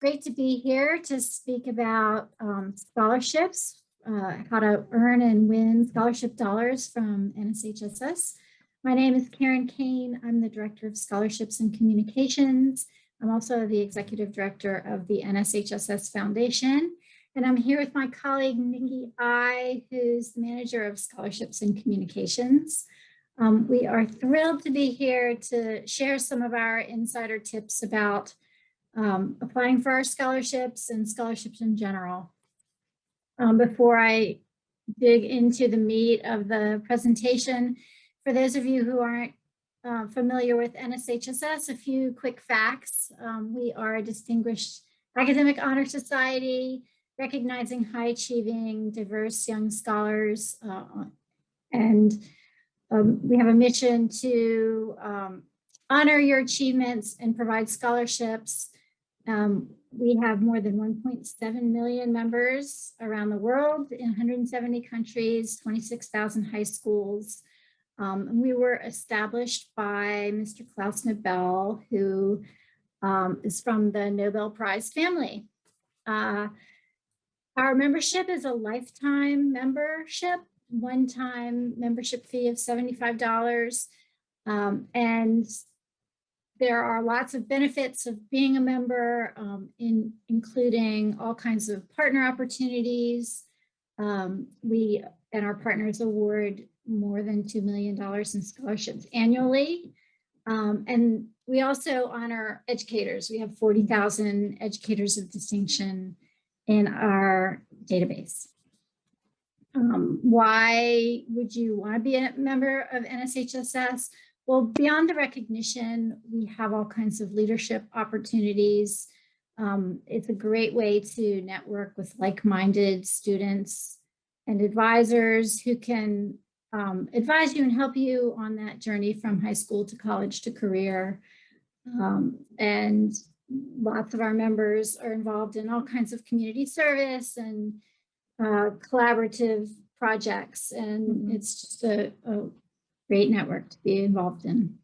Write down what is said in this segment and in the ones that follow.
Great to be here to speak about scholarships, how to earn and win scholarship dollars from NSHSS. My name is Kane. I'm the Director of Scholarships and Communications. I'm also the Executive Director of the NSHSS Foundation. And I'm here with my colleague, Nikki Eye, who's the Manager of Scholarships and Communications. We are thrilled to be here to share some of our insider tips about applying for our scholarships and scholarships in general. Before I dig into the meat of the presentation, for those of you who aren't familiar with NSHSS, a few quick facts. We are a distinguished academic honor society, recognizing high-achieving, diverse young scholars, and we have a mission to honor your achievements and provide scholarships. We have more than 1.7 million members around the world in 170 countries, 26,000 high schools. We were established by Mr. Klaus Nobel, who is from the Nobel Prize family. Our membership is a lifetime membership, one-time membership fee of $75. And there are lots of benefits of being a member, including all kinds of partner opportunities. We and our partners award more than $2 million in scholarships annually. And we also honor educators. We have 40,000 educators of distinction in our database. Why would you want to be a member of NSHSS? Well, beyond the recognition, we have all kinds of leadership opportunities. It's a great way to network with like-minded students and advisors who can advise you and help you on that journey from high school to college to career. And lots of our members are involved in all kinds of community service and collaborative projects. And it's just a great network to be involved in.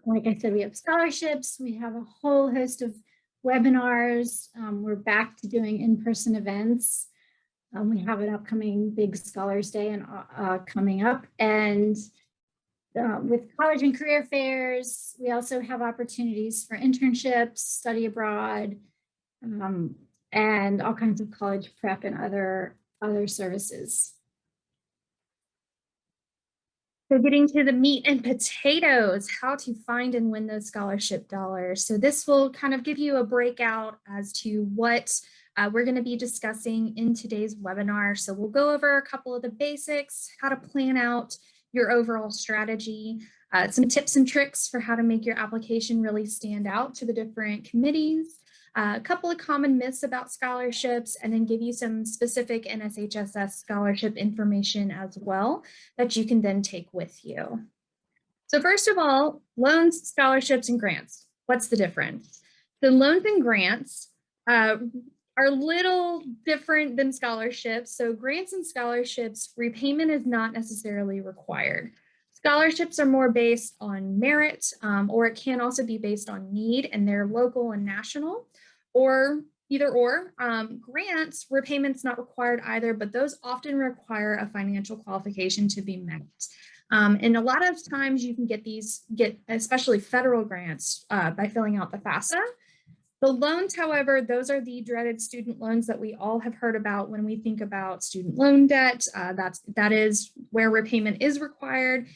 Like I said, we have scholarships. We have a whole host of webinars. We're back to doing in-person events. We have an upcoming big Scholars Day coming up. And with college and career fairs, we also have opportunities for internships, study abroad, and all kinds of college prep and other services. So getting to the meat and potatoes, how to find and win those scholarship dollars. So this will kind of give you a breakout as to what we're going to be discussing in today's webinar. So we'll go over a couple of the basics, how to plan out your overall strategy, some tips and tricks for how to make your application really stand out to the different committees, a couple of common myths about scholarships, and then give you some specific NSHSS scholarship information as well that you can then take with you. So first of all, loans, scholarships, and grants. What's the difference? So loans and grants are a little different than scholarships. So grants and scholarships, repayment is not necessarily required. Scholarships are more based on merit, or it can also be based on need, and they're local and national, or either or. Grants, repayment's not required either, but those often require a financial qualification to be met. And a lot of times you can get especially federal grants by filling out the FAFSA. The loans, however, those are the dreaded student loans that we all have heard about when we think about student loan debt. That is where repayment is required.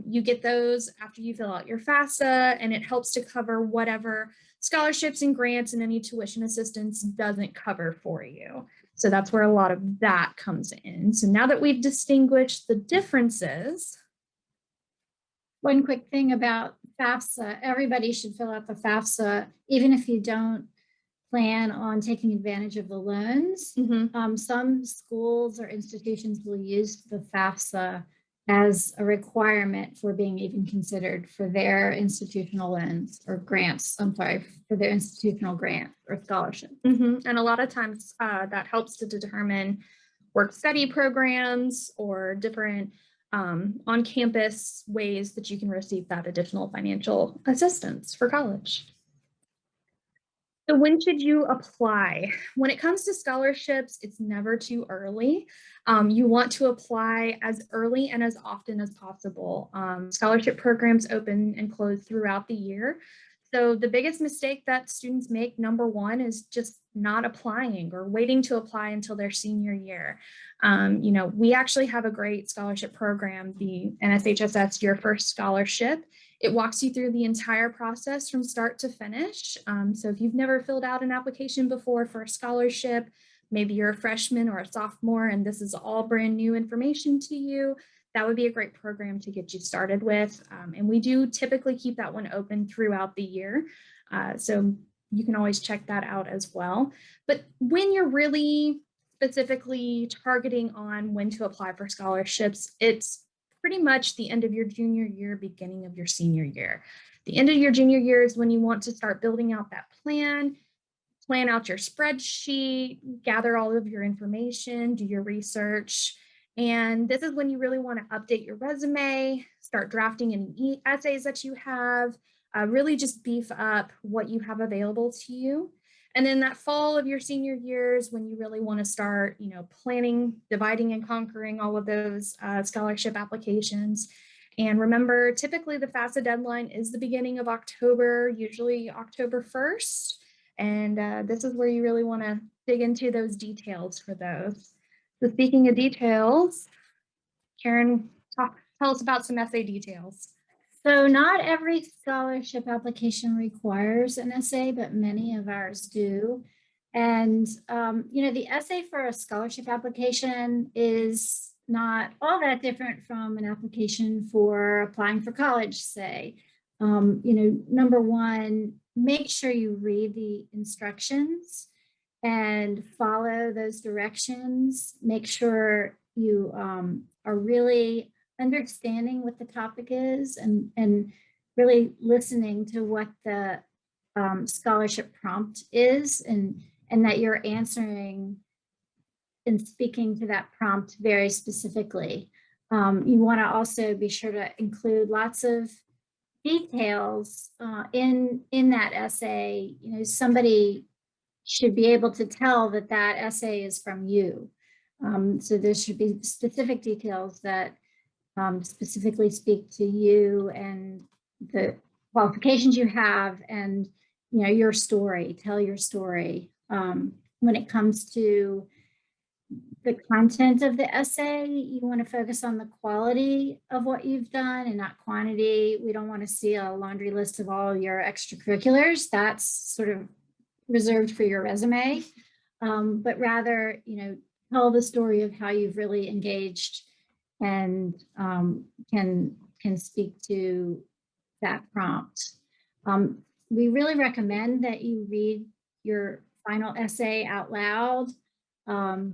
You get those after you fill out your FAFSA, and it helps to cover whatever scholarships and grants and any tuition assistance doesn't cover for you. So that's where a lot of that comes in. So now that we've distinguished the differences. One quick thing about FAFSA, everybody should fill out the FAFSA, even if you don't plan on taking advantage of the loans. Some schools or institutions will use the FAFSA as a requirement for being even considered for their institutional loans or grants, for their institutional grant or scholarship. And a lot of times that helps to determine work-study programs or different on-campus ways that you can receive that additional financial assistance for college. So when should you apply? When it comes to scholarships, it's never too early. You want to apply as early and as often as possible. Scholarship programs open and close throughout the year. So the biggest mistake that students make, number one, is just not applying or waiting to apply until their senior year. We actually have a great scholarship program, the NSHSS Your First Scholarship. It walks you through the entire process from start to finish. So if you've never filled out an application before for a scholarship, maybe you're a freshman or a sophomore and this is all brand new information to you, that would be a great program to get you started with. And we do typically keep that one open throughout the year. So you can always check that out as well. But when you're really specifically targeting on when to apply for scholarships, it's pretty much the end of your junior year, beginning of your senior year. The end of your junior year is when you want to start building out that plan out your spreadsheet, gather all of your information, do your research. And this is when you really want to update your resume, start drafting any essays that you have, really just beef up what you have available to you. And then that fall of your senior years, when you really want to start, planning, dividing and conquering all of those scholarship applications. And remember, typically the Fafsa deadline is the beginning of October, usually October 1st. And this is where you really want to dig into those details for those. So speaking of details, Karen, tell us about some essay details. So not every scholarship application requires an essay, but many of ours do. And, the essay for a scholarship application is not all that different from an application for applying for college, say. Number one, make sure you read the instructions and follow those directions. Make sure you are really understanding what the topic is and really listening to what the scholarship prompt is and that you're answering and speaking to that prompt very specifically. You want to also be sure to include lots of details in that essay. Somebody should be able to tell that that essay is from you. So there should be specific details that specifically speak to you and the qualifications you have and your story. Tell your story. When it comes to the content of the essay, you want to focus on the quality of what you've done and not quantity. We don't want to see a laundry list of all your extracurriculars. That's sort of reserved for your resume, but rather, tell the story of how you've really engaged and can speak to that prompt. We really recommend that you read your final essay out loud to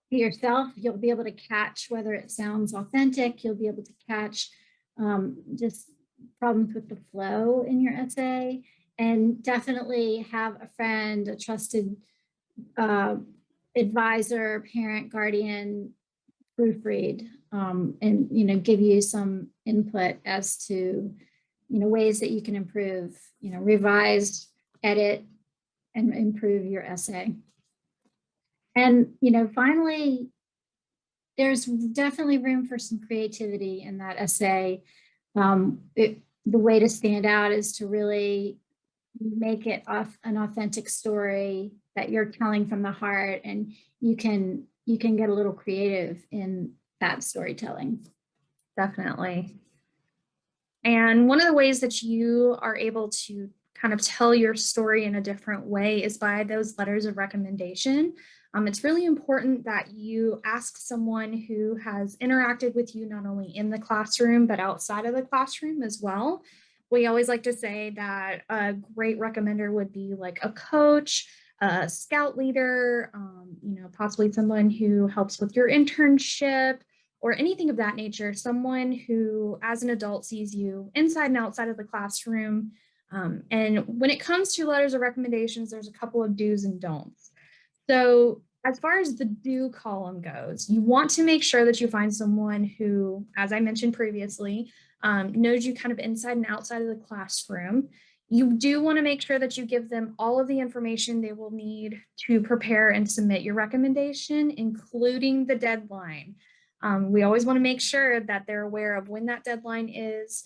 yourself. You'll be able to catch whether it sounds authentic. You'll be able to catch just problems with the flow in your essay, and definitely have a friend, a trusted advisor, parent, guardian proofread and give you some input as to ways that you can improve, revise, edit, and improve your essay. And finally, there's definitely room for some creativity in that essay. The way to stand out is to really make it an authentic story that you're telling from the heart, and you can get a little creative in that storytelling. Definitely. And one of the ways that you are able to kind of tell your story in a different way is by those letters of recommendation. It's really important that you ask someone who has interacted with you not only in the classroom, but outside of the classroom as well. We always like to say that a great recommender would be like a coach, a scout leader, possibly someone who helps with your internship or anything of that nature, someone who as an adult sees you inside and outside of the classroom. And when it comes to letters of recommendations, there's a couple of do's and don'ts. So as far as the do column goes, you want to make sure that you find someone who, as I mentioned previously, knows you kind of inside and outside of the classroom. You do want to make sure that you give them all of the information they will need to prepare and submit your recommendation, including the deadline. We always want to make sure that they're aware of when that deadline is.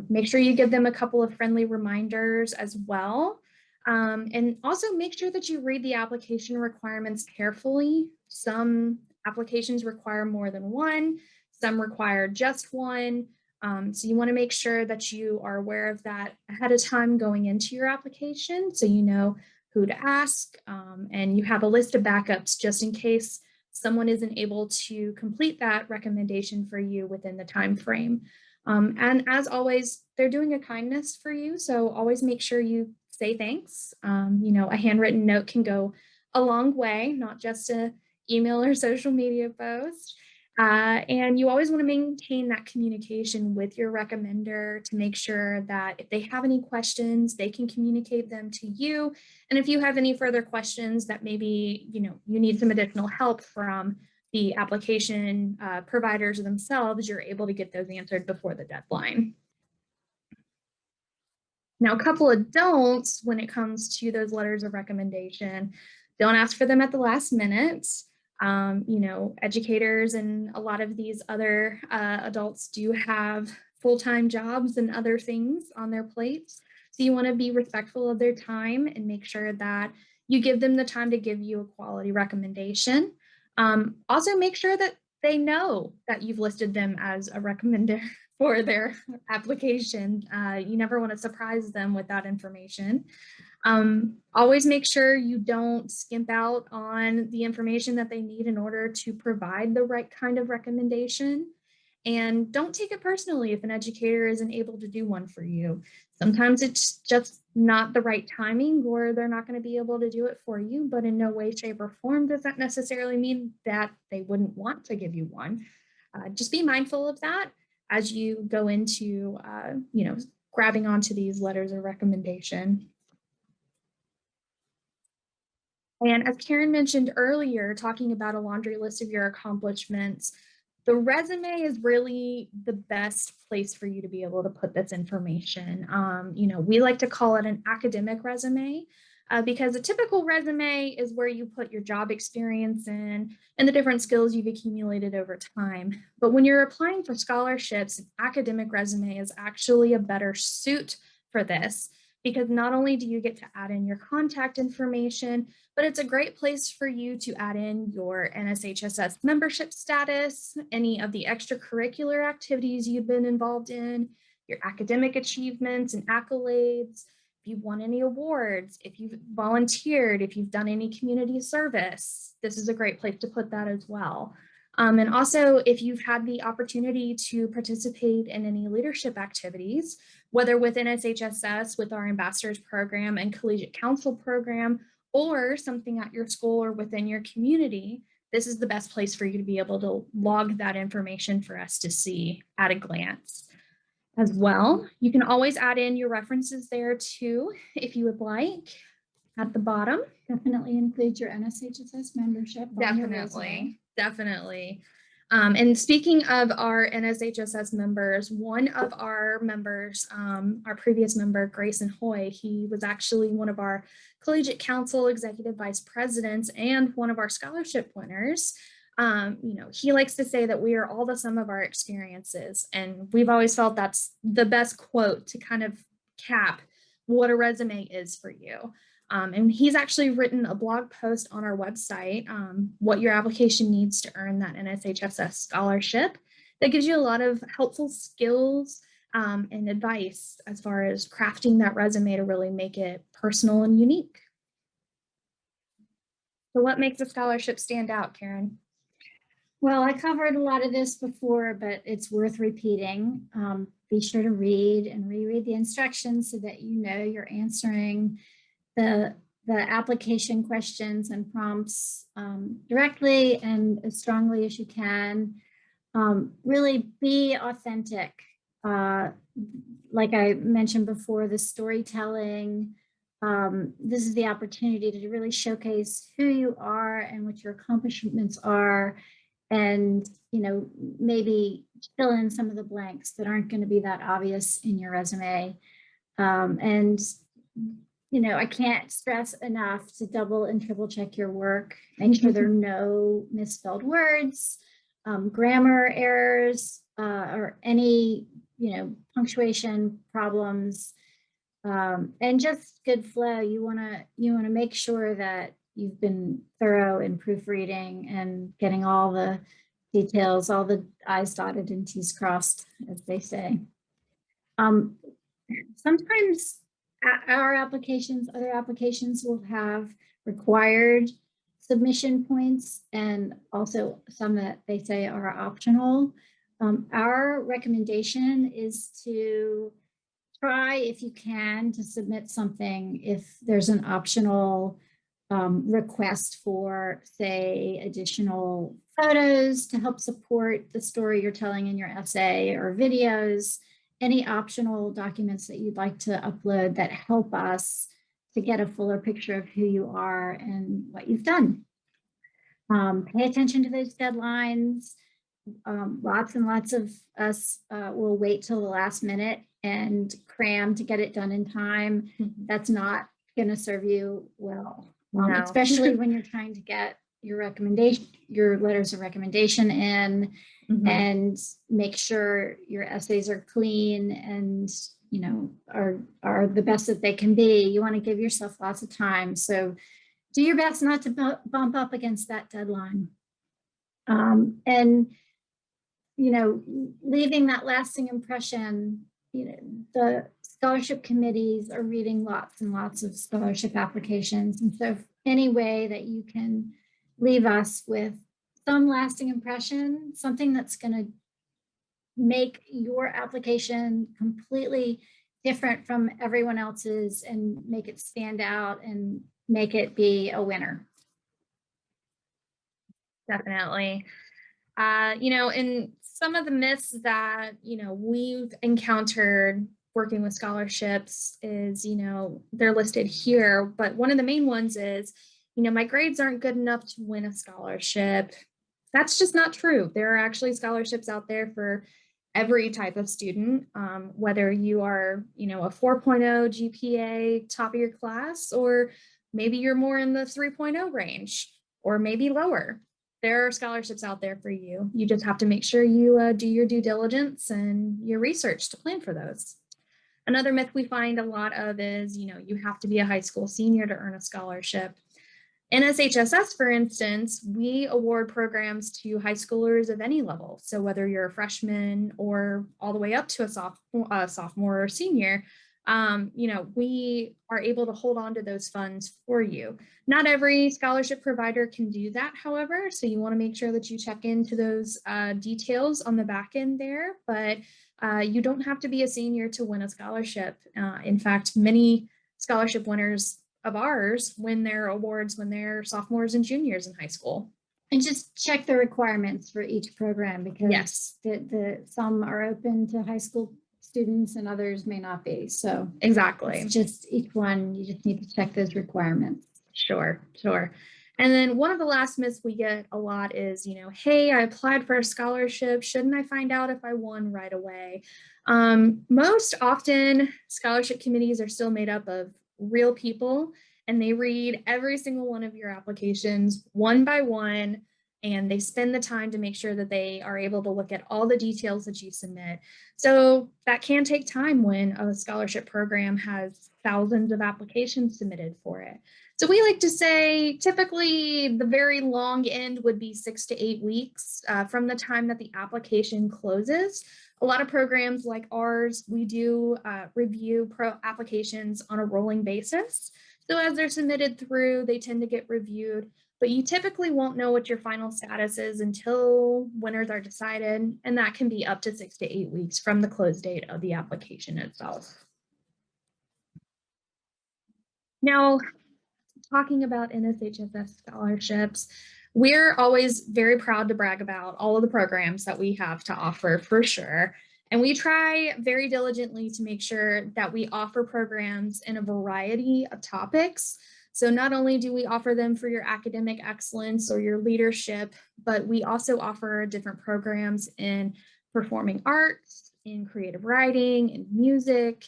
Make sure you give them a couple of friendly reminders as well. And also make sure that you read the application requirements carefully. Some applications require more than one, some require just one. So you want to make sure that you are aware of that ahead of time going into your application, so you know who to ask, and you have a list of backups just in case someone isn't able to complete that recommendation for you within the time frame. And as always, they're doing a kindness for you, so always make sure you say thanks. A handwritten note can go a long way, not just an email or social media post. And you always want to maintain that communication with your recommender to make sure that if they have any questions, they can communicate them to you. And if you have any further questions that maybe you need some additional help from the application providers themselves, you're able to get those answered before the deadline. Now, a couple of don'ts when it comes to those letters of recommendation: don't ask for them at the last minute. Educators and a lot of these other adults do have full-time jobs and other things on their plates. So you want to be respectful of their time and make sure that you give them the time to give you a quality recommendation. Also, make sure that they know that you've listed them as a recommender for their application. You never want to surprise them with that information. Always make sure you don't skimp out on the information that they need in order to provide the right kind of recommendation. And don't take it personally if an educator isn't able to do one for you. Sometimes it's just not the right timing, or they're not going to be able to do it for you, but in no way, shape, or form does that necessarily mean that they wouldn't want to give you one. Just be mindful of that as you go into, grabbing onto these letters of recommendation. And as Karen mentioned earlier, talking about a laundry list of your accomplishments, the resume is really the best place for you to be able to put this information. We like to call it an academic resume because a typical resume is where you put your job experience in and the different skills you've accumulated over time. But when you're applying for scholarships, an academic resume is actually a better suit for this, because not only do you get to add in your contact information, but it's a great place for you to add in your NSHSS membership status, any of the extracurricular activities you've been involved in, your academic achievements and accolades, if you've won any awards, if you've volunteered, if you've done any community service. This is a great place to put that as well. And also, if you've had the opportunity to participate in any leadership activities, whether within NSHSS with our ambassadors program and collegiate council program, or something at your school or within your community, this is the best place for you to be able to log that information for us to see at a glance. As well, you can always add in your references there too, if you would like, at the bottom. Definitely include your NSHSS membership. Definitely. And speaking of our NSHSS members, one of our members, our previous member, Grayson Hoy, he was actually one of our collegiate council executive vice presidents and one of our scholarship winners. He likes to say that we are all the sum of our experiences. And we've always felt that's the best quote to kind of cap what a resume is for you. And he's actually written a blog post on our website, what your application needs to earn that NSHSS scholarship, that gives you a lot of helpful skills and advice as far as crafting that resume to really make it personal and unique. So what makes a scholarship stand out, Karen? Well, I covered a lot of this before, but it's worth repeating. Be sure to read and reread the instructions so that you know you're answering the application questions and prompts directly and as strongly as you can. Really be authentic. Like I mentioned before, the storytelling. This is the opportunity to really showcase who you are and what your accomplishments are, and maybe fill in some of the blanks that aren't going to be that obvious in your resume. And, you know, I can't stress enough to double and triple check your work. Make sure there are no misspelled words, grammar errors, or any, you know, punctuation problems, and just good flow. You want to make sure that you've been thorough in proofreading and getting all the details, all the I's dotted and T's crossed, as they say. Sometimes our applications, other applications will have required submission points, and also some that they say are optional. Our recommendation is to try, if you can, to submit something if there's an optional request for, say, additional photos to help support the story you're telling in your essay, or videos, any optional documents that you'd like to upload that help us to get a fuller picture of who you are and what you've done. Pay attention to those deadlines. Lots and lots of us will wait till the last minute and cram to get it done in time. That's not going to serve you well, No. especially when you're trying to get your recommendation, your letters of recommendation in, and make sure your essays are clean and, you know, are the best that they can be. You want to give yourself lots of time. So do your best not to bump up against that deadline. And, you know, leaving that lasting impression. You know, the scholarship committees are reading lots and lots of scholarship applications. And so any way that you can leave us with some lasting impression, something that's going to make your application completely different from everyone else's and make it stand out and make it be a winner. Definitely. You know, and some of the myths that, you know, we've encountered working with scholarships is, you know, they're listed here, but one of the main ones is, you know, my grades aren't good enough to win a scholarship. That's just not true. There are actually scholarships out there for every type of student, whether you are, you know, a 4.0 GPA, top of your class, or maybe you're more in the 3.0 range, or maybe lower. There are scholarships out there for you. You just have to make sure you do your due diligence and your research to plan for those. Another myth we find a lot of is, you know, you have to be a high school senior to earn a scholarship. NSHSS, for instance, we award programs to high schoolers of any level. So whether you're a freshman or all the way up to a sophomore or senior, you know, we are able to hold on to those funds for you. Not every scholarship provider can do that, however, so you want to make sure that you check into those details on the back end there, but you don't have to be a senior to win a scholarship. In fact, many scholarship winners of ours win their awards when they're sophomores and juniors in high school. And just check the requirements for each program, because yes, some are open to high school students and others may not be. So exactly, it's just each one, you just need to check those requirements. Sure. And then one of the last myths we get a lot is, you know, hey, I applied for a scholarship. Shouldn't I find out if I won right away? Most often, scholarship committees are still made up of real people, and they read every single one of your applications one by one, and they spend the time to make sure that they are able to look at all the details that you submit. So that can take time when a scholarship program has thousands of applications submitted for it. So we like to say typically the very long end would be 6 to 8 weeks from the time that the application closes. A lot of programs like ours, we do review applications on a rolling basis. So as they're submitted through, they tend to get reviewed, but you typically won't know what your final status is until winners are decided, and that can be up to 6 to 8 weeks from the close date of the application itself. Now, talking about NSHSS scholarships, we're always very proud to brag about all of the programs that we have to offer, for sure. And we try very diligently to make sure that we offer programs in a variety of topics. So not only do we offer them for your academic excellence or your leadership, but we also offer different programs in performing arts, in creative writing, in music,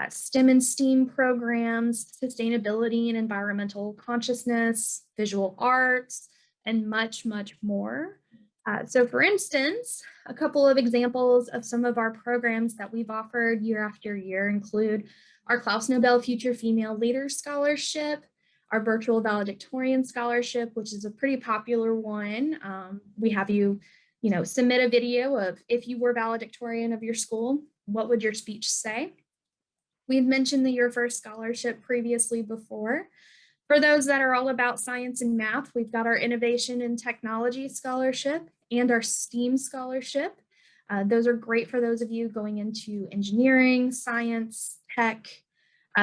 STEM and STEAM programs, sustainability and environmental consciousness, visual arts, and much, much more. So for instance, a couple of examples of some of our programs that we've offered year after year include our Klaus Nobel Future Female Leaders Scholarship, our Virtual Valedictorian Scholarship, which is a pretty popular one. We have you submit a video of if you were valedictorian of your school, what would your speech say? We've mentioned the Your First Scholarship previously before. For those that are all about science and math, we've got our Innovation and Technology Scholarship and our STEAM Scholarship. Those are great for those of you going into engineering, science, tech.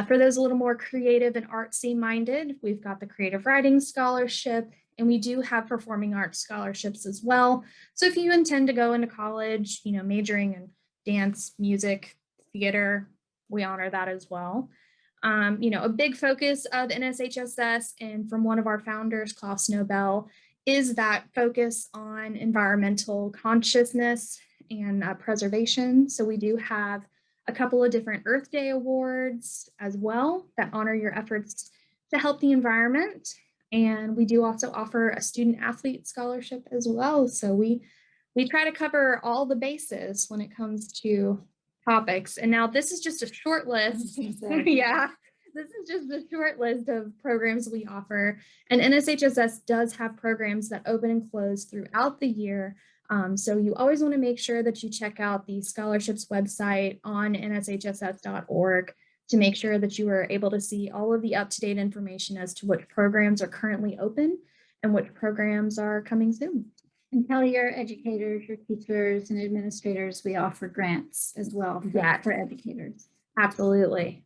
For those a little more creative and artsy minded, we've got the Creative Writing Scholarship, and we do have Performing Arts Scholarships as well. So if you intend to go into college, majoring in dance, music, theater, we honor that as well. A big focus of NSHSS and from one of our founders, Klaus Nobel, is that focus on environmental consciousness and preservation. So we do have a couple of different Earth Day awards as well that honor your efforts to help the environment. And we do also offer a student athlete scholarship as well. So we try to cover all the bases when it comes to topics. And now this is just a short list. Yeah, this is just a short list of programs we offer. And NSHSS does have programs that open and close throughout the year. So you always want to make sure that you check out the scholarships website on nshss.org to make sure that you are able to see all of the up-to-date information as to which programs are currently open and which programs are coming soon. And tell your educators, your teachers and administrators, we offer grants as well for educators. Absolutely.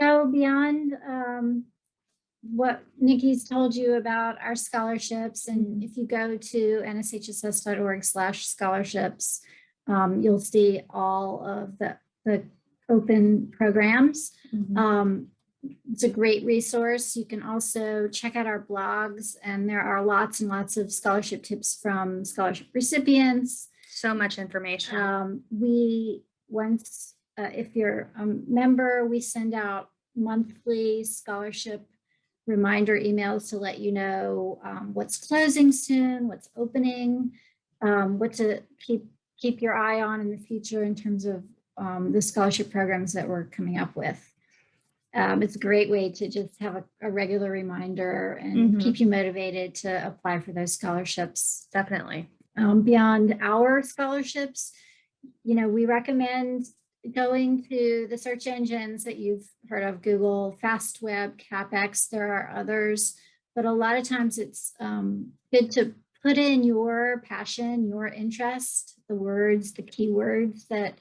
So beyond what Nikki's told you about our scholarships, and if you go to nshss.org/scholarships, you'll see all of the open programs. It's a great resource. You can also check out our blogs, and there are lots and lots of scholarship tips from scholarship recipients. So much information. If you're a member, we send out monthly scholarship reminder emails to let you know what's closing soon, what's opening, what to keep your eye on in the future in terms of the scholarship programs that we're coming up with. It's a great way to just have a regular reminder and keep you motivated to apply for those scholarships. Definitely. Beyond our scholarships, we recommend going to the search engines that you've heard of: Google, FastWeb, CapEx. There are others, but a lot of times it's good to put in your passion, your interest, the words, the keywords that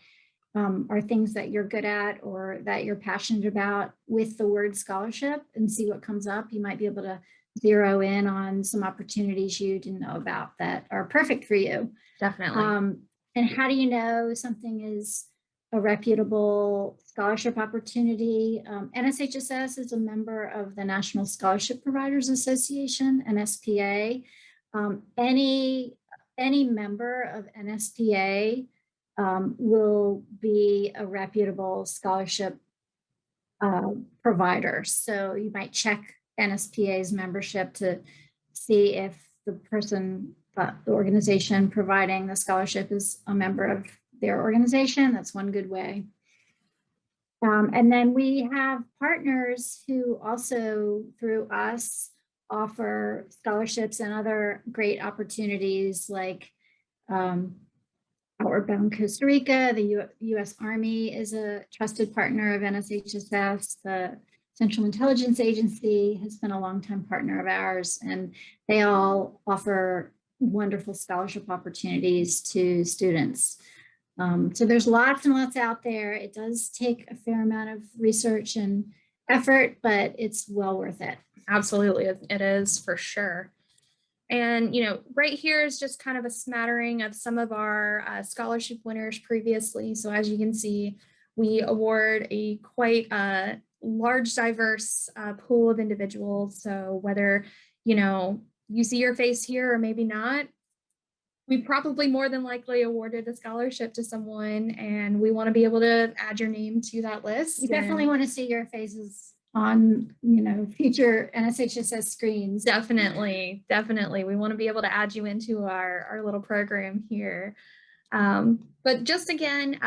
are things that you're good at or that you're passionate about with the word scholarship, and see what comes up. You might be able to zero in on some opportunities you didn't know about that are perfect for you. Definitely. And how do you know something is a reputable scholarship opportunity? NSHSS is a member of the National Scholarship Providers Association, NSPA. Any member of NSPA will be a reputable scholarship provider. So you might check NSPA's membership to see if the organization providing the scholarship is a member of their organization. That's one good way. And then we have partners who also, through us, offer scholarships and other great opportunities, like Outward Bound Costa Rica. The U.S. Army is a trusted partner of NSHSS. The Central Intelligence Agency has been a longtime partner of ours, and they all offer wonderful scholarship opportunities to students. So there's lots and lots out there. It does take a fair amount of research and effort, but it's well worth it. Absolutely, it is for sure. And, right here is just kind of a smattering of some of our scholarship winners previously. So as you can see, we award a quite large, diverse pool of individuals. So whether, you see your face here or maybe not, We probably more than likely awarded a scholarship to someone, and we want to be able to add your name to that list. We definitely want to see your faces on, future NSHSS screens. Definitely. We want to be able to add you into our little program here. But just again,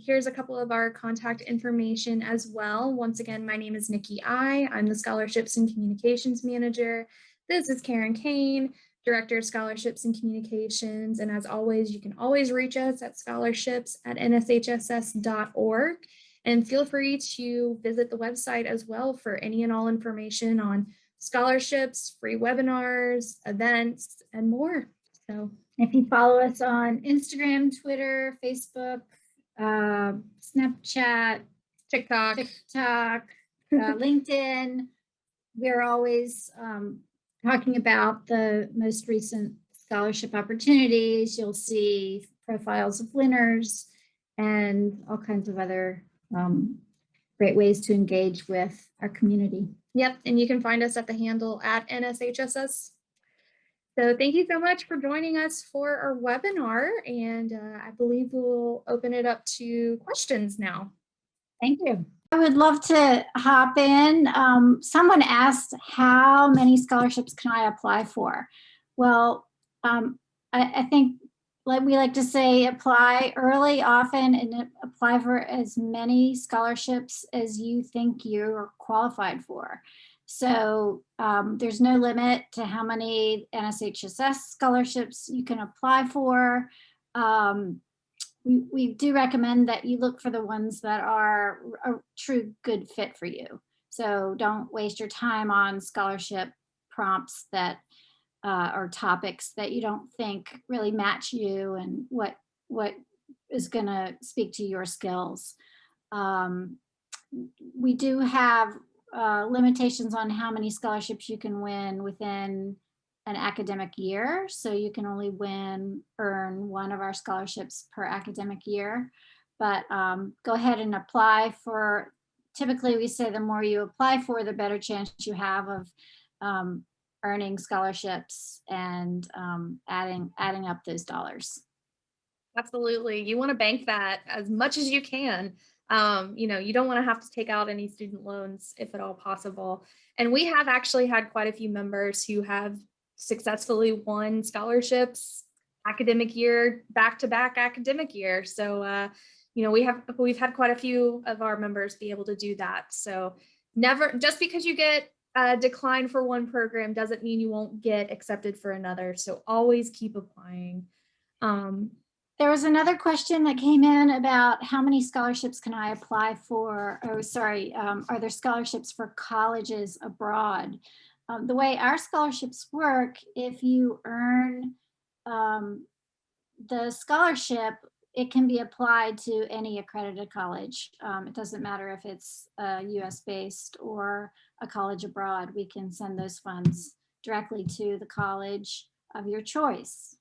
here's a couple of our contact information as well. Once again, my name is Nikki Eye. I'm the Scholarships and Communications Manager. This is Karen Kane, Director of Scholarships and Communications. And as always, you can always reach us at scholarships@nshss.org. And feel free to visit the website as well for any and all information on scholarships, free webinars, events, and more. So if you follow us on Instagram, Twitter, Facebook, Snapchat, TikTok, LinkedIn, we're always talking about the most recent scholarship opportunities. You'll see profiles of winners and all kinds of other great ways to engage with our community. Yep, and you can find us at the handle @NSHSS. So thank you so much for joining us for our webinar, and I believe we'll open it up to questions now. Thank you. I would love to hop in. Someone asked, how many scholarships can I apply for? Well, I think, like we like to say, apply early, often, and apply for as many scholarships as you think you're qualified for. So there's no limit to how many NSHSS scholarships you can apply for. We do recommend that you look for the ones that are a true good fit for you. So don't waste your time on scholarship prompts that or topics that you don't think really match you and what is going to speak to your skills. We do have limitations on how many scholarships you can win within an academic year. So you can only earn one of our scholarships per academic year. But go ahead and apply for, typically we say the more you apply for, the better chance you have of earning scholarships and adding up those dollars. Absolutely. You want to bank that as much as you can. You don't want to have to take out any student loans if at all possible. And we have actually had quite a few members who have successfully won scholarships academic year, back-to-back academic year. So, we've had quite a few of our members be able to do that. So never, just because you get declined for one program doesn't mean you won't get accepted for another. So always keep applying. There was another question that came in about how many scholarships can I apply for? Oh, sorry, are there scholarships for colleges abroad? The way our scholarships work, if you earn the scholarship, it can be applied to any accredited college. It doesn't matter if it's US based or a college abroad. We can send those funds directly to the college of your choice.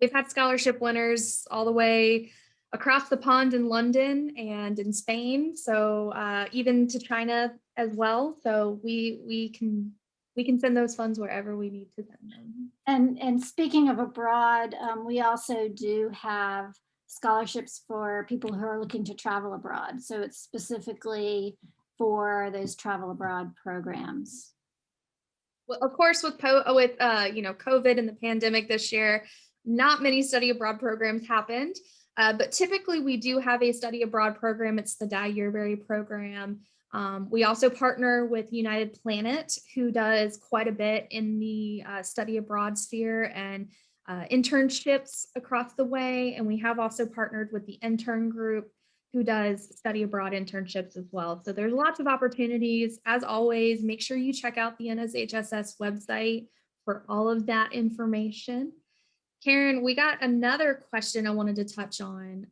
We've had scholarship winners all the way across the pond in London and in Spain, so even to China as well. So we can send those funds wherever we need to send them. And speaking of abroad, we also do have scholarships for people who are looking to travel abroad. So it's specifically for those travel abroad programs. Well, of course, with COVID and the pandemic this year, not many study abroad programs happened, but typically we do have a study abroad program. It's the Dye Yearberry program. We also partner with United Planet, who does quite a bit in the study abroad sphere and internships across the way. And we have also partnered with the intern group, who does study abroad internships as well. So there's lots of opportunities. As always, make sure you check out the NSHSS website for all of that information. Karen, we got another question I wanted to touch on.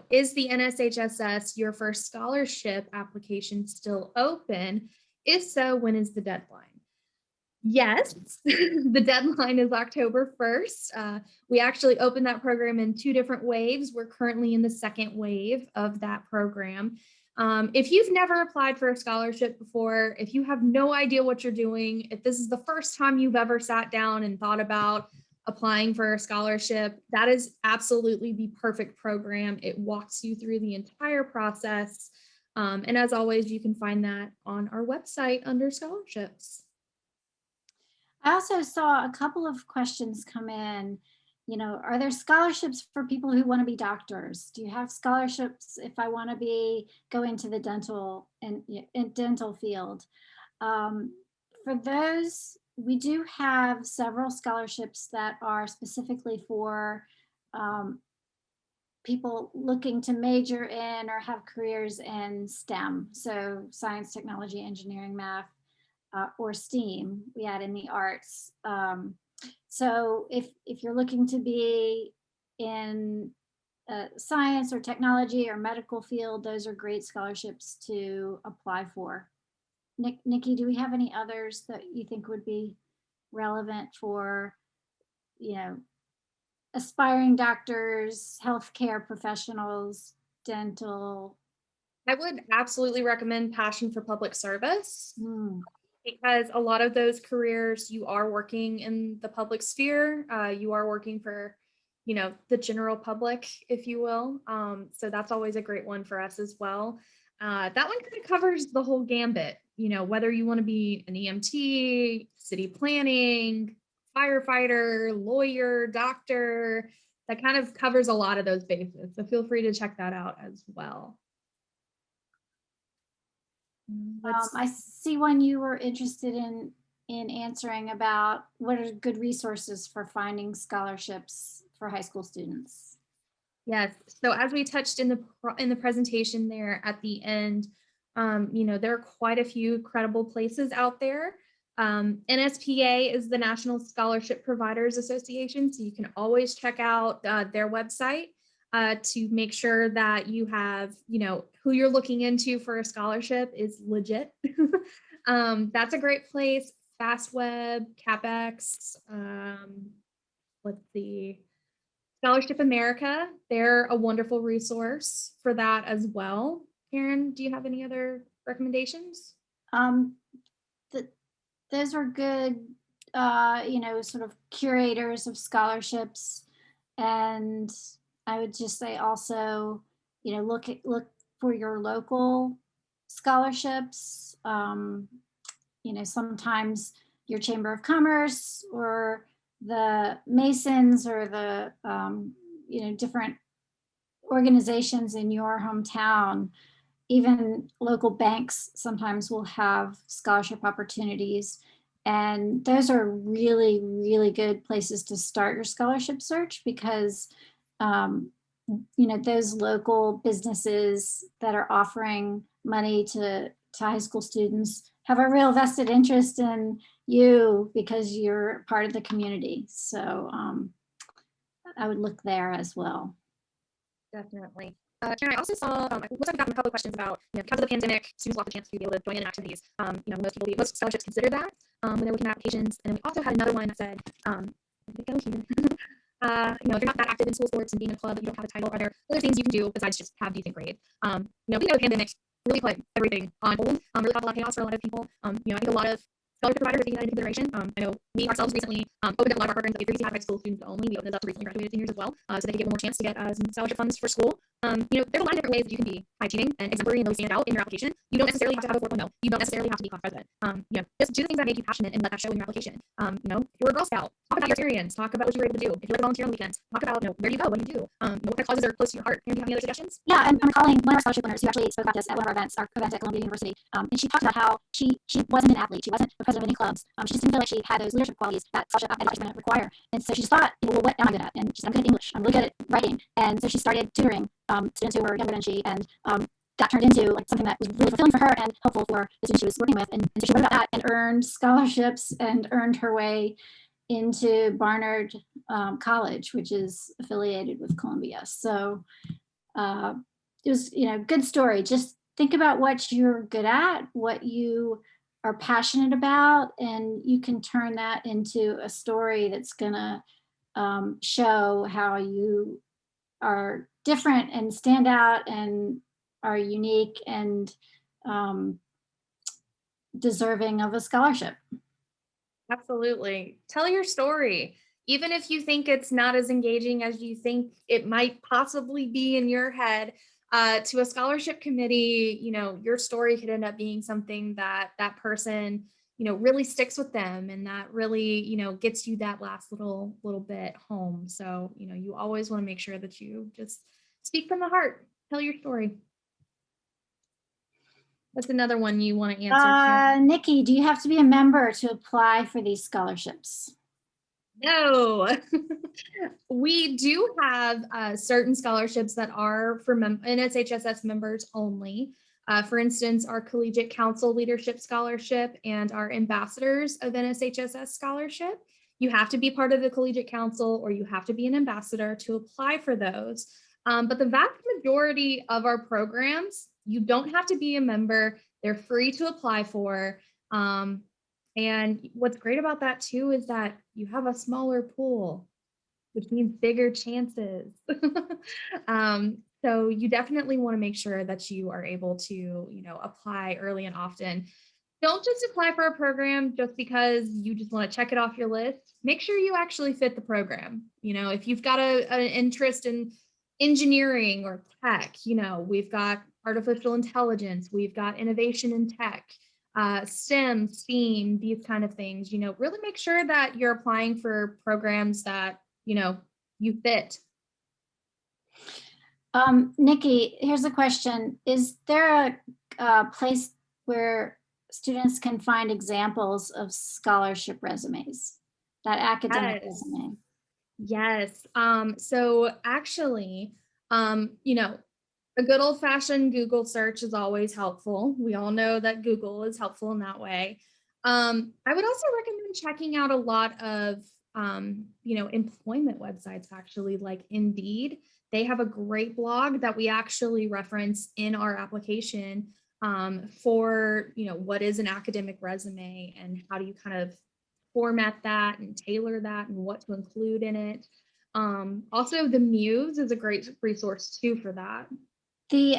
Is the NSHSS your first scholarship application still open? If so, when is the deadline? Yes, the deadline is October 1st. We actually opened that program in 2 different waves. We're currently in the 2nd wave of that program. If you've never applied for a scholarship before, if you have no idea what you're doing, if this is the first time you've ever sat down and thought about applying for a scholarship, that is absolutely the perfect program. It walks you through the entire process. And as always, you can find that on our website under scholarships. I also saw a couple of questions come in. Are there scholarships for people who want to be doctors? Do you have scholarships if I want to go into the dental and dental field? For those, we do have several scholarships that are specifically for people looking to major in or have careers in STEM, so science, technology, engineering, math, or STEAM. We add in the arts. So if you're looking to be in science or technology or medical field, those are great scholarships to apply for. Nikki, do we have any others that you think would be relevant for, aspiring doctors, healthcare professionals, dental? I would absolutely recommend Passion for Public Service. Hmm. Because a lot of those careers, you are working in the public sphere, you are working for, the general public, if you will. So that's always a great one for us as well. That one kind of covers the whole gambit, whether you want to be an EMT, city planning, firefighter, lawyer, doctor, that kind of covers a lot of those bases. So feel free to check that out as well. I see one you were interested in answering about what are good resources for finding scholarships for high school students. Yes. So as we touched in the presentation there at the end, there are quite a few credible places out there. NSPA is the National Scholarship Providers Association, so you can always check out their website to make sure that you have, who you're looking into for a scholarship is legit. That's a great place. FastWeb, CapEx, let's see. Scholarship America, they're a wonderful resource for that as well. Karen, do you have any other recommendations? Those are good, sort of curators of scholarships. And I would just say also, look for your local scholarships. Sometimes your Chamber of Commerce or the Masons or the, different organizations in your hometown, even local banks sometimes will have scholarship opportunities. And those are really, really good places to start your scholarship search because, those local businesses that are offering money to high school students have a real vested interest in you because you're part of the community. So I would look there as well. Definitely. Karen, I also saw, it looks like we got a couple of questions about, because of the pandemic, students lost the chance to be able to join in activities. Most scholarships consider that when they're looking at applications. And we also had another one that said, if you're not that active in school sports and being in a club, but you don't have a title, are there other things you can do besides just have decent grades? We know the pandemic really put everything on hold, really caused a lot of chaos for a lot of people. I think a lot of scholarship providers are taking that into consideration. I know we ourselves recently opened up a lot of our programs that we previously had high school students only. We opened it up to recently graduated seniors as well, so they can get one more chance to get some scholarship funds for school. There's a lot of different ways that you can be high achieving and exemplary and really stand out in your application. You don't necessarily have to have a 4.0. You don't necessarily have to be class president. Just do the things that make you passionate and let that show in your application. If you're a Girl Scout, talk about your experience, talk about what you were able to do. If you like to volunteer on the weekends, talk about where you go, what you do, what kind of causes are close to your heart. Do you have any other suggestions? Yeah, I'm recalling one of our scholarship winners who actually spoke about this at one of our events, our event at Columbia University. And she talked about how she wasn't an athlete, she wasn't the president of any clubs. She just didn't feel like she had those leadership qualities that scholarship was going to require. And so she just thought, well, what am I good at? And she's I'm good at English, I'm really good at writing. And so she started tutoring students who were younger than she, and that turned into like something that was really fulfilling for her and helpful for the students she was working with. And so she wrote about that and earned scholarships and earned her way into Barnard College, which is affiliated with Columbia. So it was, good story. Just think about what you're good at, what you are passionate about, and you can turn that into a story that's gonna show how you are different and stand out and are unique and deserving of a scholarship. Absolutely. Tell your story. Even if you think it's not as engaging as you think it might possibly be in your head, to a scholarship committee, your story could end up being something that that person, really sticks with them, and that really, gets you that last little bit home. So, you always want to make sure that you just speak from the heart, tell your story. That's another one you want to answer, Karen. Nikki, do you have to be a member to apply for these scholarships? No, we do have certain scholarships that are for NSHSS members only. For instance, our Collegiate Council Leadership Scholarship and our Ambassadors of NSHSS Scholarship. You have to be part of the Collegiate Council or you have to be an ambassador to apply for those. But the vast majority of our programs, you don't have to be a member. They're free to apply for. And what's great about that too is that you have a smaller pool, which means bigger chances. So you definitely want to make sure that you are able to, apply early and often. Don't just apply for a program just because you just want to check it off your list. Make sure you actually fit the program. If you've got an interest in engineering or tech, we've got artificial intelligence, we've got innovation in tech, STEM, STEAM, these kind of things, really make sure that you're applying for programs that, you fit. Nikki, here's a question. Is there a place where students can find examples of scholarship resumes, that academic resume? Yes. So actually, a good old fashioned Google search is always helpful. We all know that Google is helpful in that way. I would also recommend checking out a lot of, employment websites, actually, like Indeed. They have a great blog that we actually reference in our application for, what is an academic resume and how do you kind of format that and tailor that and what to include in it. Also, the Muse is a great resource too for that. The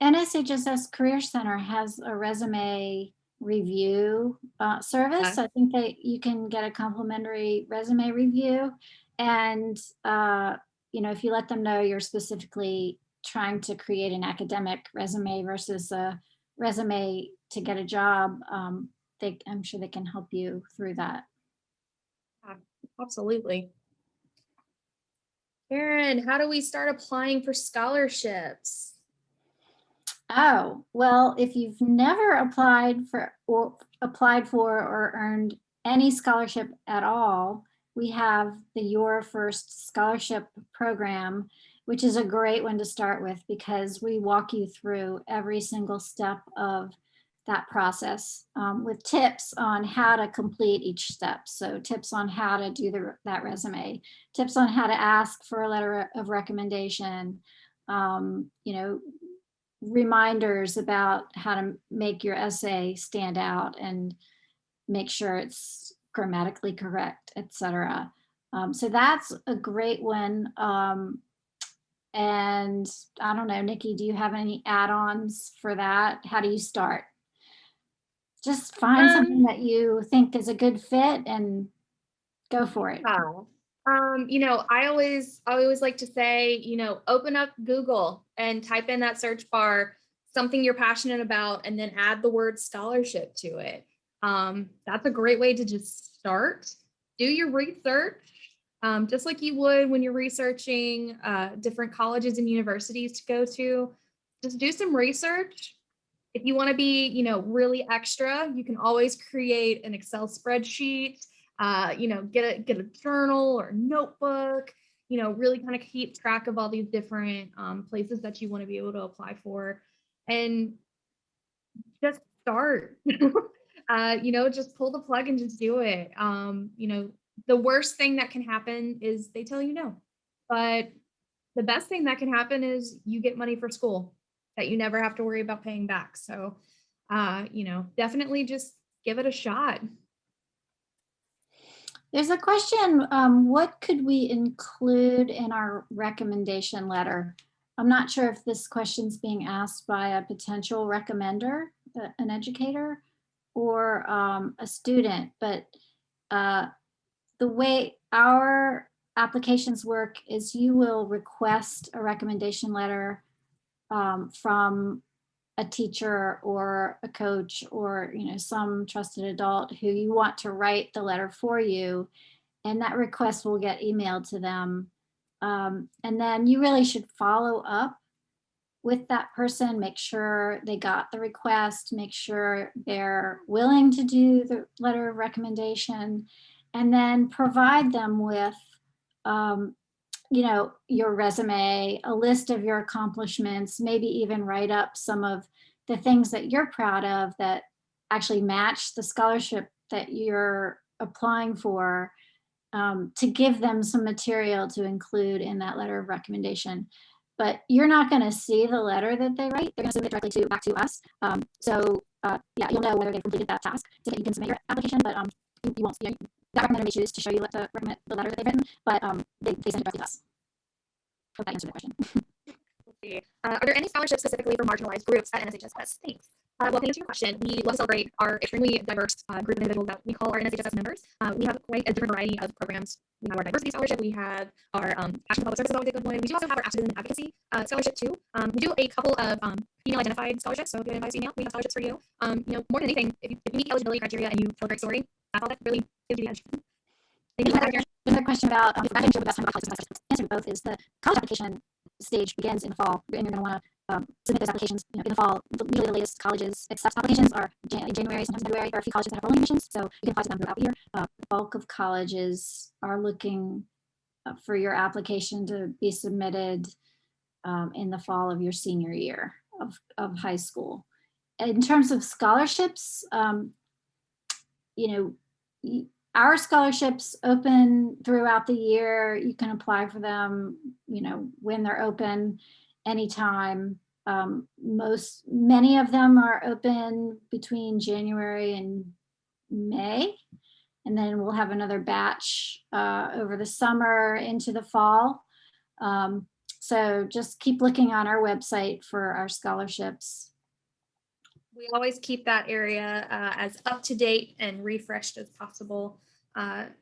NSHSS Career Center has a resume review service. I think that you can get a complimentary resume review. And, if you let them know you're specifically trying to create an academic resume versus a resume to get a job, I'm sure they can help you through that. Absolutely. Karen, how do we start applying for scholarships? Oh, well, if you've never applied for or earned any scholarship at all, we have the Your First Scholarship program, which is a great one to start with because we walk you through every single step of that process with tips on how to complete each step. So tips on how to do that resume, tips on how to ask for a letter of recommendation, reminders about how to make your essay stand out and make sure it's grammatically correct, etc. So that's a great one. And I don't know, Nikki, do you have any add-ons for that? How do you start? Just find something that you think is a good fit and go for it. I always like to say, open up Google and type in that search bar something you're passionate about and then add the word scholarship to it. That's a great way to just start. Do your research, just like you would when you're researching different colleges and universities to go to. Just do some research. If you want to be, really extra, you can always create an Excel spreadsheet. Get a journal or notebook, really kind of keep track of all these different places that you want to be able to apply for and just start, just pull the plug and just do it. The worst thing that can happen is they tell you no, but the best thing that can happen is you get money for school that you never have to worry about paying back. So, definitely just give it a shot. There's a question, what could we include in our recommendation letter? I'm not sure if this question's being asked by a potential recommender, an educator, or a student, but the the way our applications work is you will request a recommendation letter from a teacher or a coach or some trusted adult who you want to write the letter for you, and that request will get emailed to them. And then you really should follow up with that person, make sure they got the request, make sure they're willing to do the letter of recommendation, and then provide them with your resume, a list of your accomplishments, maybe even write up some of the things that you're proud of that actually match the scholarship that you're applying for, to give them some material to include in that letter of recommendation. But you're not going to see the letter that they write. They're going to submit it directly back to us. Yeah, you'll know whether they've completed that task so that you can submit your application, but you won't see that recommender may choose to show you the letter that they've written, but they send it directly to us. Hope that answered the question. Let's see. Are there any scholarships specifically for marginalized groups at NSHS? Thanks. Well, to answer your question, we love to celebrate our extremely diverse group of individuals that we call our NSHS members. We have quite a different variety of programs. We have our diversity scholarship. We have our passion for public service is always a good one. We do also have our activism and advocacy scholarship too. We do a couple of female identified scholarships. So if you're identified as female, we have scholarships for you. More than anything, if you meet the eligibility criteria and you tell a great story, that's all that really gives you the edge. Another question about I think the best time about colleges to answer both is the college application stage begins in the fall, and you're going to want to submit those applications in the fall. Usually the latest colleges accept applications are in January, sometimes February. There are a few colleges that have rolling admissions, so you can apply to them throughout the year. The bulk of colleges are looking for your application to be submitted in the fall of your senior year of high school. In terms of scholarships, our scholarships open throughout the year. You can apply for them, when they're open, anytime. Many of them are open between January and May, and then we'll have another batch over the summer into the fall. So just keep looking on our website for our scholarships. We always keep that area as up to date and refreshed as possible. And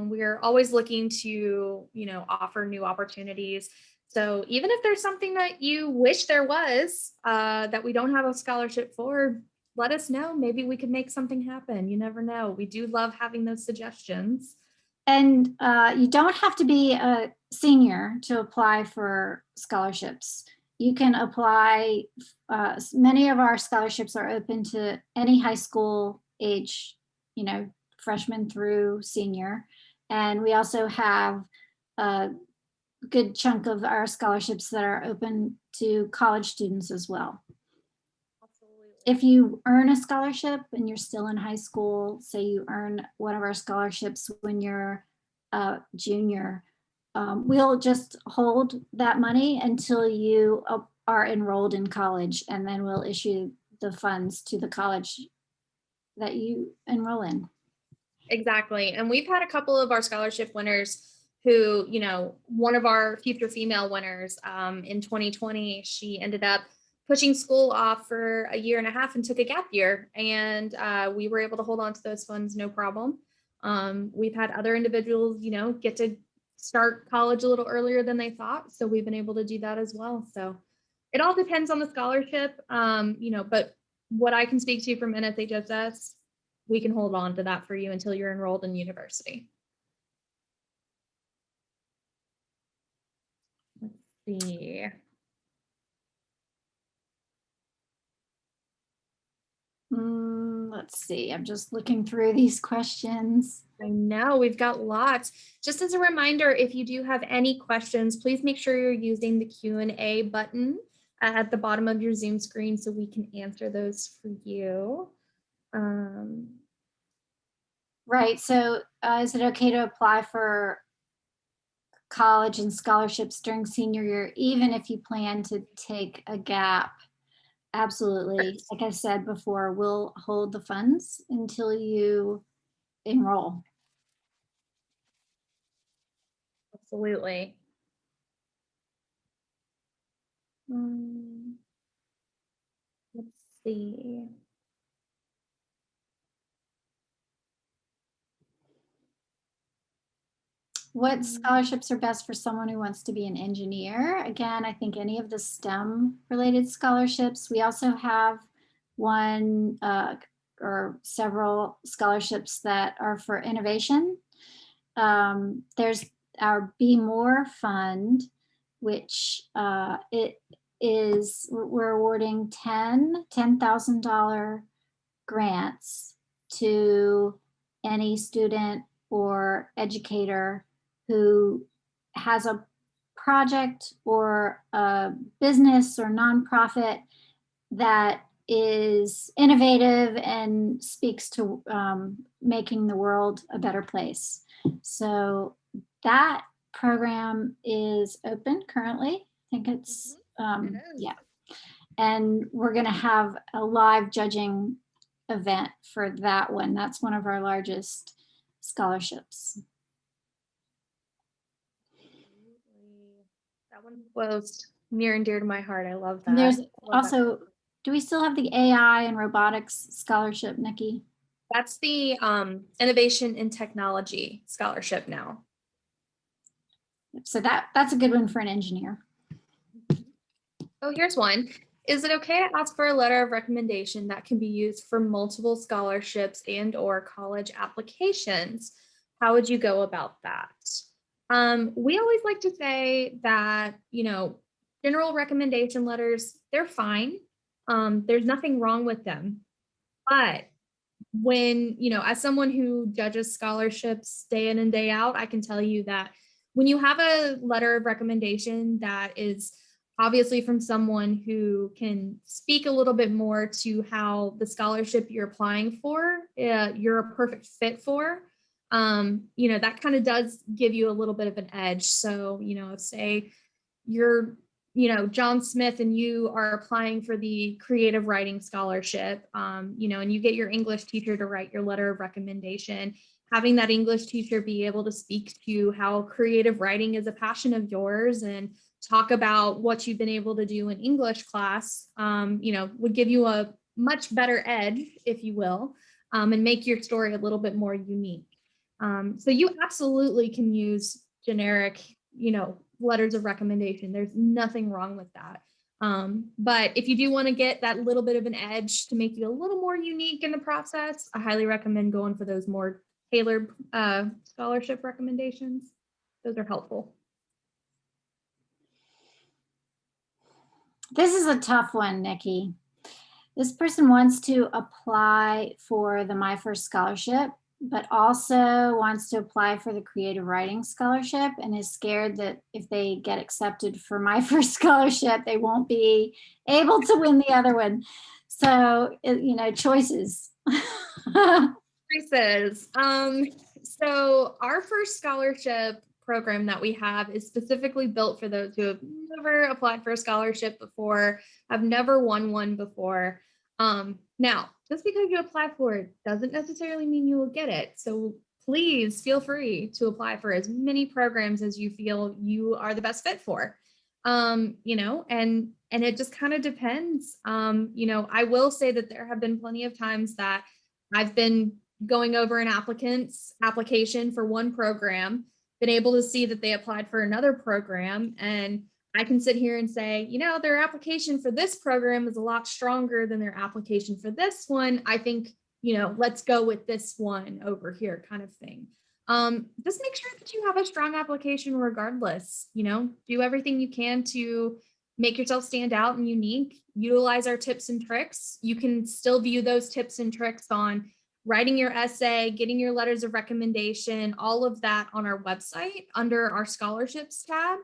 we're always looking to, offer new opportunities. So even if there's something that you wish there was that we don't have a scholarship for, let us know. Maybe we could make something happen. You never know. We do love having those suggestions. And you don't have to be a senior to apply for scholarships. You can apply, many of our scholarships are open to any high school age, freshman through senior. And we also have a good chunk of our scholarships that are open to college students as well. Absolutely. If you earn a scholarship and you're still in high school, say you earn one of our scholarships when you're a junior, we'll just hold that money until you are enrolled in college, and then we'll issue the funds to the college that you enroll in. Exactly. And we've had a couple of our scholarship winners who, one of our future female winners in 2020, she ended up pushing school off for a year and a half and took a gap year. And we were able to hold on to those funds, no problem. We've had other individuals, get to start college a little earlier than they thought. So we've been able to do that as well. So it all depends on the scholarship, but what I can speak to from NSHS, we can hold on to that for you until you're enrolled in university. Let's see. Let's see, I'm just looking through these questions. I know we've got lots. Just as a reminder, if you do have any questions, please make sure you're using the Q&A button at the bottom of your Zoom screen so we can answer those for you. Right, so is it okay to apply for college and scholarships during senior year, even if you plan to take a gap? Absolutely. Like I said before, we'll hold the funds until you enroll. Absolutely. Let's see. What scholarships are best for someone who wants to be an engineer? Again, I think any of the STEM related scholarships. We also have one or several scholarships that are for innovation. There's our Be More Fund, which we're awarding $10,000 grants to any student or educator who has a project or a business or nonprofit that is innovative and speaks to making the world a better place. So that program is open currently. I think it's, yeah. And we're going to have a live judging event for that one. That's one of our largest scholarships. That one's close, near and dear to my heart. I love that. And there's also, do we still have the AI and robotics scholarship, Nikki? That's the Innovation in Technology scholarship now. So that's a good one for an engineer. Oh, here's one. Is it okay to ask for a letter of recommendation that can be used for multiple scholarships and or college applications? How would you go about that? We always like to say that, you know, general recommendation letters, they're fine. There's nothing wrong with them. But when, you know, as someone who judges scholarships day in and day out, I can tell you that when you have a letter of recommendation that is obviously from someone who can speak a little bit more to how the scholarship you're applying for, you're a perfect fit for, you know, that kind of does give you a little bit of an edge. So, you know, say you're, you know, John Smith and you are applying for the creative writing scholarship, you know, and you get your English teacher to write your letter of recommendation, having that English teacher be able to speak to how creative writing is a passion of yours and talk about what you've been able to do in English class, you know, would give you a much better edge, if you will, and make your story a little bit more unique. So you absolutely can use generic, you know, letters of recommendation. There's nothing wrong with that. But if you do want to get that little bit of an edge to make you a little more unique in the process, I highly recommend going for those more tailored scholarship recommendations. Those are helpful. This is a tough one, Nikki. This person wants to apply for the My First Scholarship, but also wants to apply for the creative writing scholarship and is scared that if they get accepted for My First Scholarship, they won't be able to win the other one. So, you know, choices. Choices. So our first scholarship program that we have is specifically built for those who have never applied for a scholarship before, have never won one before. Now, just because you apply for it doesn't necessarily mean you will get it. So please feel free to apply for as many programs as you feel you are the best fit for. You know, and it just kind of depends. You know, I will say that there have been plenty of times that I've been going over an applicant's application for one program, been able to see that they applied for another program, and I can sit here and say, you know, their application for this program is a lot stronger than their application for this one. I think, you know, let's go with this one over here, kind of thing. Just make sure that you have a strong application regardless, you know, do everything you can to make yourself stand out and unique, utilize our tips and tricks. You can still view those tips and tricks on writing your essay, getting your letters of recommendation, all of that on our website under our scholarships tab.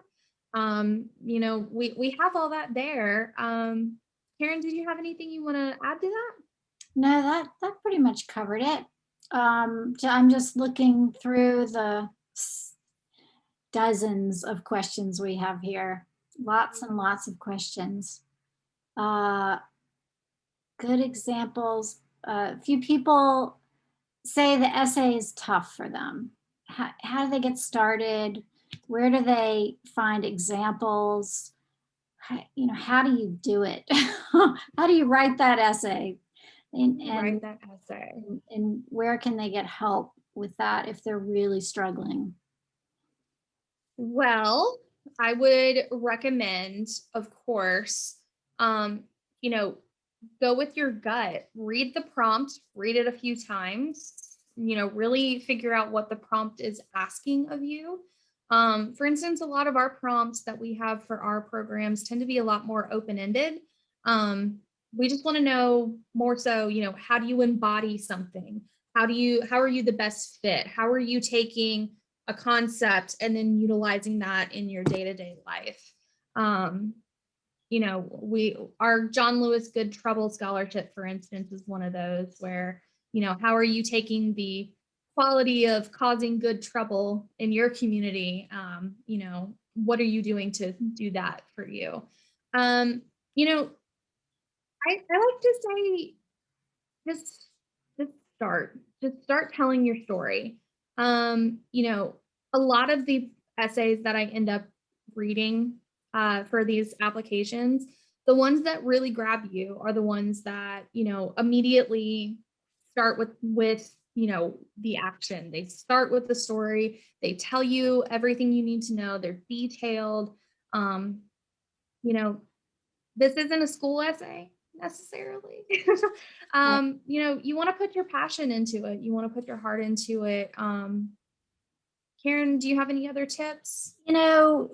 You know, we have all that there. Karen, did you have anything you want to add to that? No, that pretty much covered it. I'm just looking through the dozens of questions we have here. Lots and lots of questions. Good examples. A few people say the essay is tough for them. How do they get started? Where do they find examples? You know, how do you do it? How do you write that essay? Write that essay. And where can they get help with that if they're really struggling? Well, I would recommend, of course, you know, go with your gut, read the prompt, read it a few times, really figure out what the prompt is asking of you. For instance, a lot of our prompts that we have for our programs tend to be a lot more open-ended. We just want to know more so, how do you embody something? How are you the best fit? How are you taking a concept and then utilizing that in your day-to-day life? Our John Lewis Good Trouble Scholarship, for instance, is one of those where, how are you taking the quality of causing good trouble in your community? What are you doing to do that for you? Um, you know, I like to say just just start telling your story. A lot of the essays that I end up reading for these applications, the ones that really grab you are the ones that immediately start with the action. They start with the story, they tell you everything you need to know, they're detailed. um you know this isn't a school essay necessarily. Right. You want to put your passion into it. You want to put your heart into it. Karen, do you have any other tips? You know,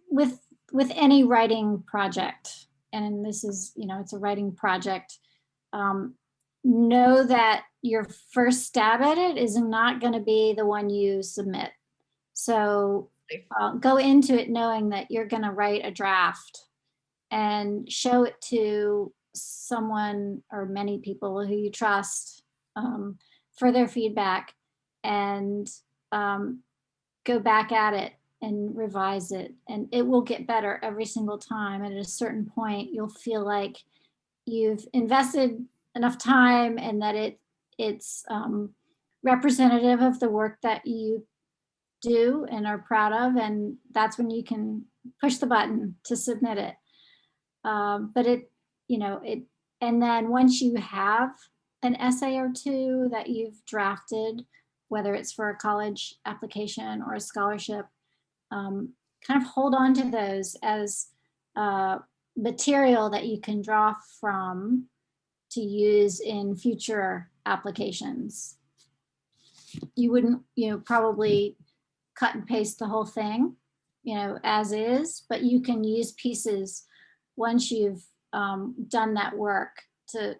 with any writing project, and this is, it's a writing project, know that your first stab at it is not going to be the one you submit. So go into it knowing that you're going to write a draft and show it to someone or many people who you trust, for their feedback, and go back at it and revise it. And it will get better every single time. And at a certain point, you'll feel like you've invested enough time and that it's representative of the work that you do and are proud of. And that's when you can push the button to submit it. But and then once you have an essay or two that you've drafted, whether it's for a college application or a scholarship, kind of hold on to those as material that you can draw from to use in future applications. You wouldn't, probably cut and paste the whole thing, as is, but you can use pieces once you've done that work to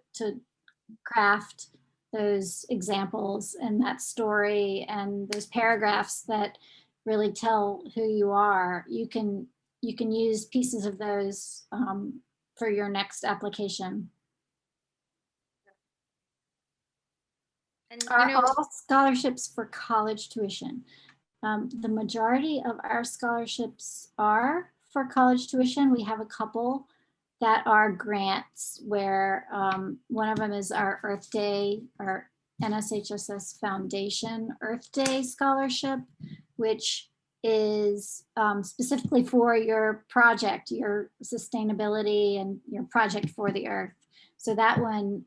craft those examples and that story and those paragraphs that really tell who you are. You can use pieces of those for your next application. And Are all scholarships for college tuition? The majority of our scholarships are for college tuition. We have a couple that are grants where one of them is our Earth Day, our NSHSS Foundation Earth Day Scholarship, which is specifically for your project, your sustainability and your project for the earth. So that one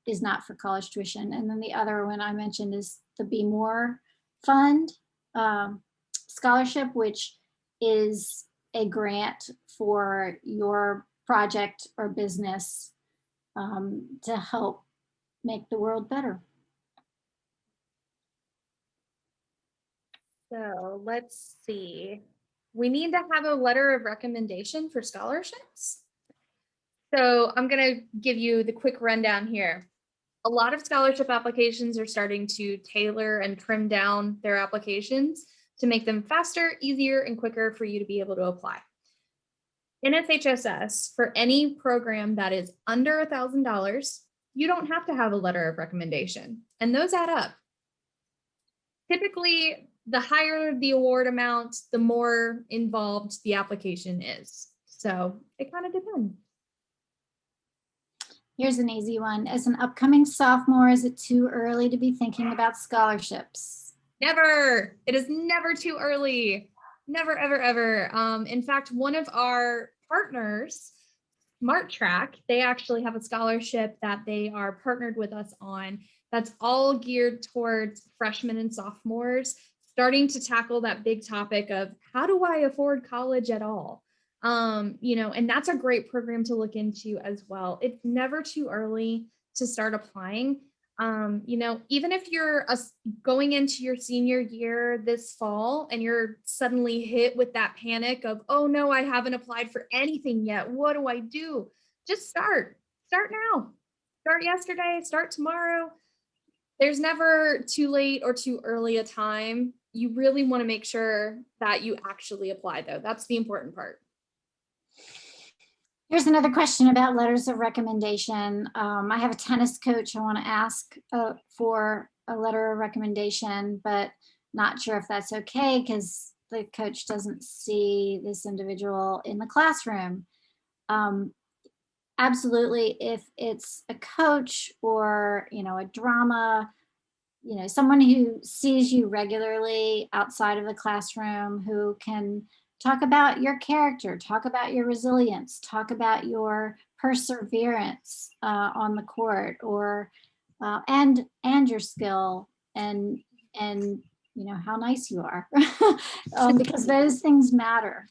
is not for college tuition. And then the other one I mentioned is the Be More Fund scholarship, which is a grant for your project or business to help make the world better. So let's see. We need to have a letter of recommendation for scholarships. So I'm going to give you the quick rundown here. A lot of scholarship applications are starting to tailor and trim down their applications to make them faster, easier, and quicker for you to be able to apply. In SHSS, for any program that is under $1,000, you don't have to have a letter of recommendation, and those add up. Typically, the higher the award amount, the more involved the application is. So it kind of depends. Here's an easy one. As an upcoming sophomore, is it too early to be thinking about scholarships? Never. It is never too early. Never, ever, ever. In fact, one of our partners, Smart Track, they actually have a scholarship that they are partnered with us on that's all geared towards freshmen and sophomores, starting to tackle that big topic of how do I afford college at all? And that's a great program to look into as well. It's never too early to start applying. Even if you're going into your senior year this fall and you're suddenly hit with that panic of, oh no, I haven't applied for anything yet. What do I do? Just start now, start yesterday, start tomorrow. There's never too late or too early a time. You really want to make sure that you actually apply though. That's the important part. Here's another question about letters of recommendation. I have a tennis coach. I want to ask for a letter of recommendation, but not sure if that's okay because the coach doesn't see this individual in the classroom. Absolutely, if it's a coach or, a drama, someone who sees you regularly outside of the classroom, who can talk about your character, talk about your resilience, talk about your perseverance on the court, or and your skill and how nice you are, because those things matter.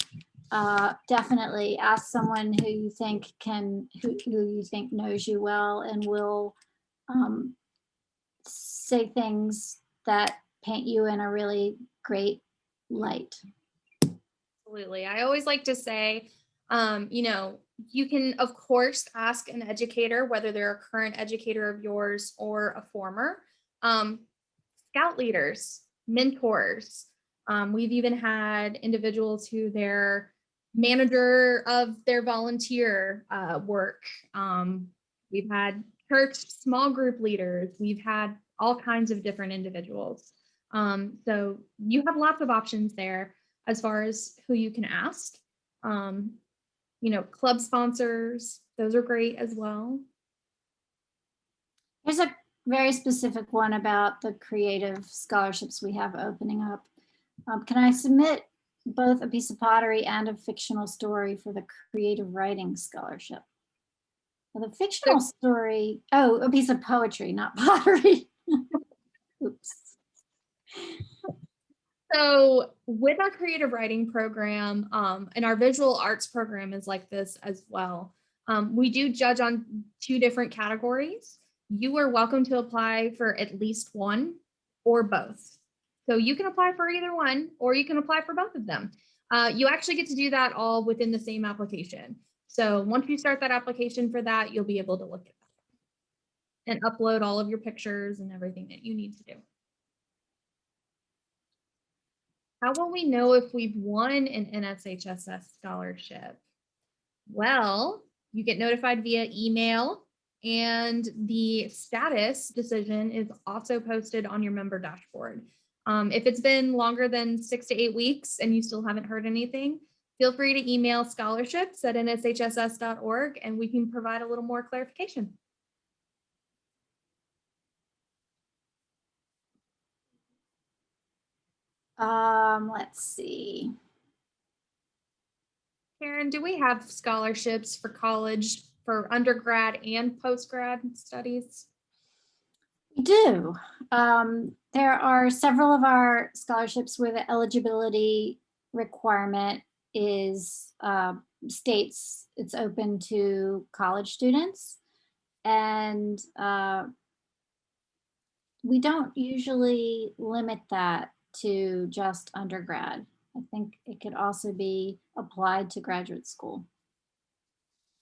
Definitely ask someone who you think who you think knows you well and will say things that paint you in a really great light. Absolutely. I always like to say, you can, of course, ask an educator, whether they're a current educator of yours or a former. Scout leaders, mentors. We've even had individuals who they're manager of their volunteer work. We've had church small group leaders. We've had all kinds of different individuals. So you have lots of options there as far as who you can ask. Club sponsors, those are great as well. There's a very specific one about the creative scholarships we have opening up. Can I submit both a piece of pottery and a fictional story for the creative writing scholarship? Well, the fictional story, a piece of poetry, not pottery. Oops. So with our creative writing program, and our visual arts program is like this as well. We do judge on 2 different categories. You are welcome to apply for at least one or both. So you can apply for either one, or you can apply for both of them. You actually get to do that all within the same application. So once you start that application for that, you'll be able to look at that and upload all of your pictures and everything that you need to do. How will we know if we've won an NSHSS scholarship? Well, you get notified via email, and the status decision is also posted on your member dashboard. If it's been longer than 6 to 8 weeks and you still haven't heard anything, feel free to email scholarships@nshss.org and we can provide a little more clarification. Let's see. Karen, do we have scholarships for college for undergrad and postgrad studies? We do. There are several of our scholarships where the eligibility requirement is states it's open to college students, and we don't usually limit that to just undergrad. I think it could also be applied to graduate school.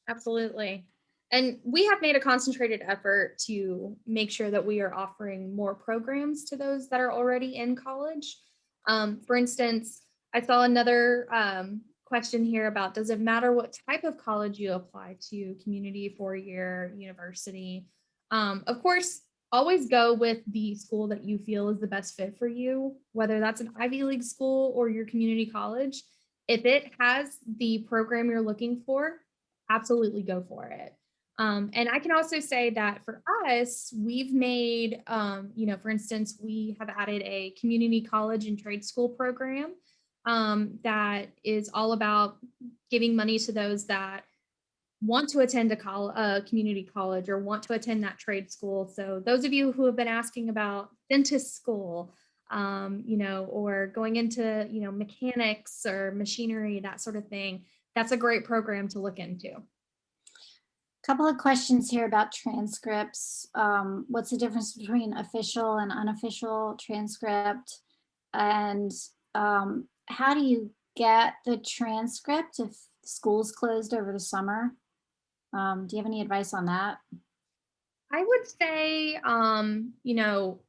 Absolutely. And we have made a concentrated effort to make sure that we are offering more programs to those that are already in college. For instance, I saw another question here about, does it matter what type of college you apply to, community, 4-year, university? Of course, always go with the school that you feel is the best fit for you, whether that's an Ivy League school or your community college. If it has the program you're looking for, absolutely go for it. And I can also say that for us, we've made, for instance, we have added a community college and trade school program that is all about giving money to those that want to attend a community college or want to attend that trade school. So those of you who have been asking about dentist school, you know, or going into, you know, mechanics or machinery, that sort of thing. That's a great program to look into. Couple of questions here about transcripts. What's the difference between official and unofficial transcript? And how do you get the transcript if school's closed over the summer? Do you have any advice on that? I would say, you know,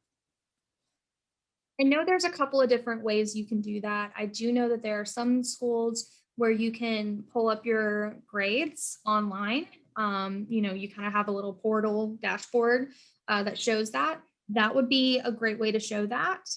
I know there's a couple of different ways you can do that. I do know that there are some schools where you can pull up your grades online. You know, you kind of have a little portal dashboard that shows that. That would be a great way to show that.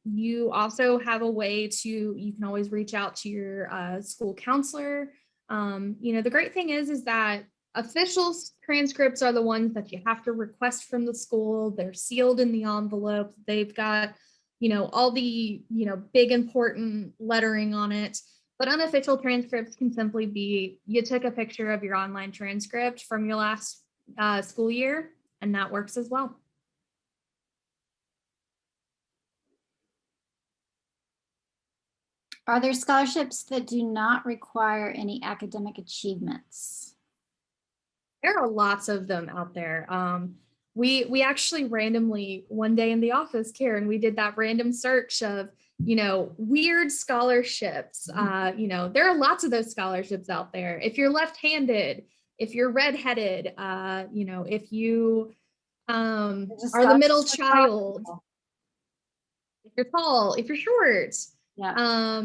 You also have a way to, you can always reach out to your school counselor. You know, the great thing is that official transcripts are the ones that you have to request from the school. They're sealed in the envelope. They've got, you know, all the, you know, big important lettering on it. But unofficial transcripts can simply be, you took a picture of your online transcript from your last school year, and that works as well. Are there scholarships that do not require any academic achievements? There are lots of them out there. We actually randomly one day in the office, Karen, we did that random search of, you know, weird scholarships. You know, there are lots of those scholarships out there. If you're left-handed, if you're redheaded, you know, if you are the middle child, if you're tall, if you're short. Yeah.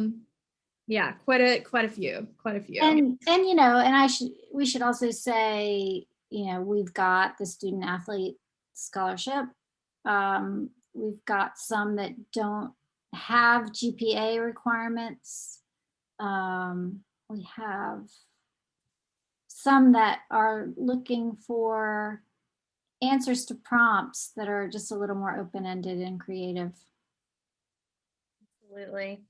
Yeah, quite a few. And you know, and we should also say, you know, we've got the student athlete scholarship. We've got some that don't have GPA requirements. We have some that are looking for answers to prompts that are just a little more open-ended and creative. Absolutely.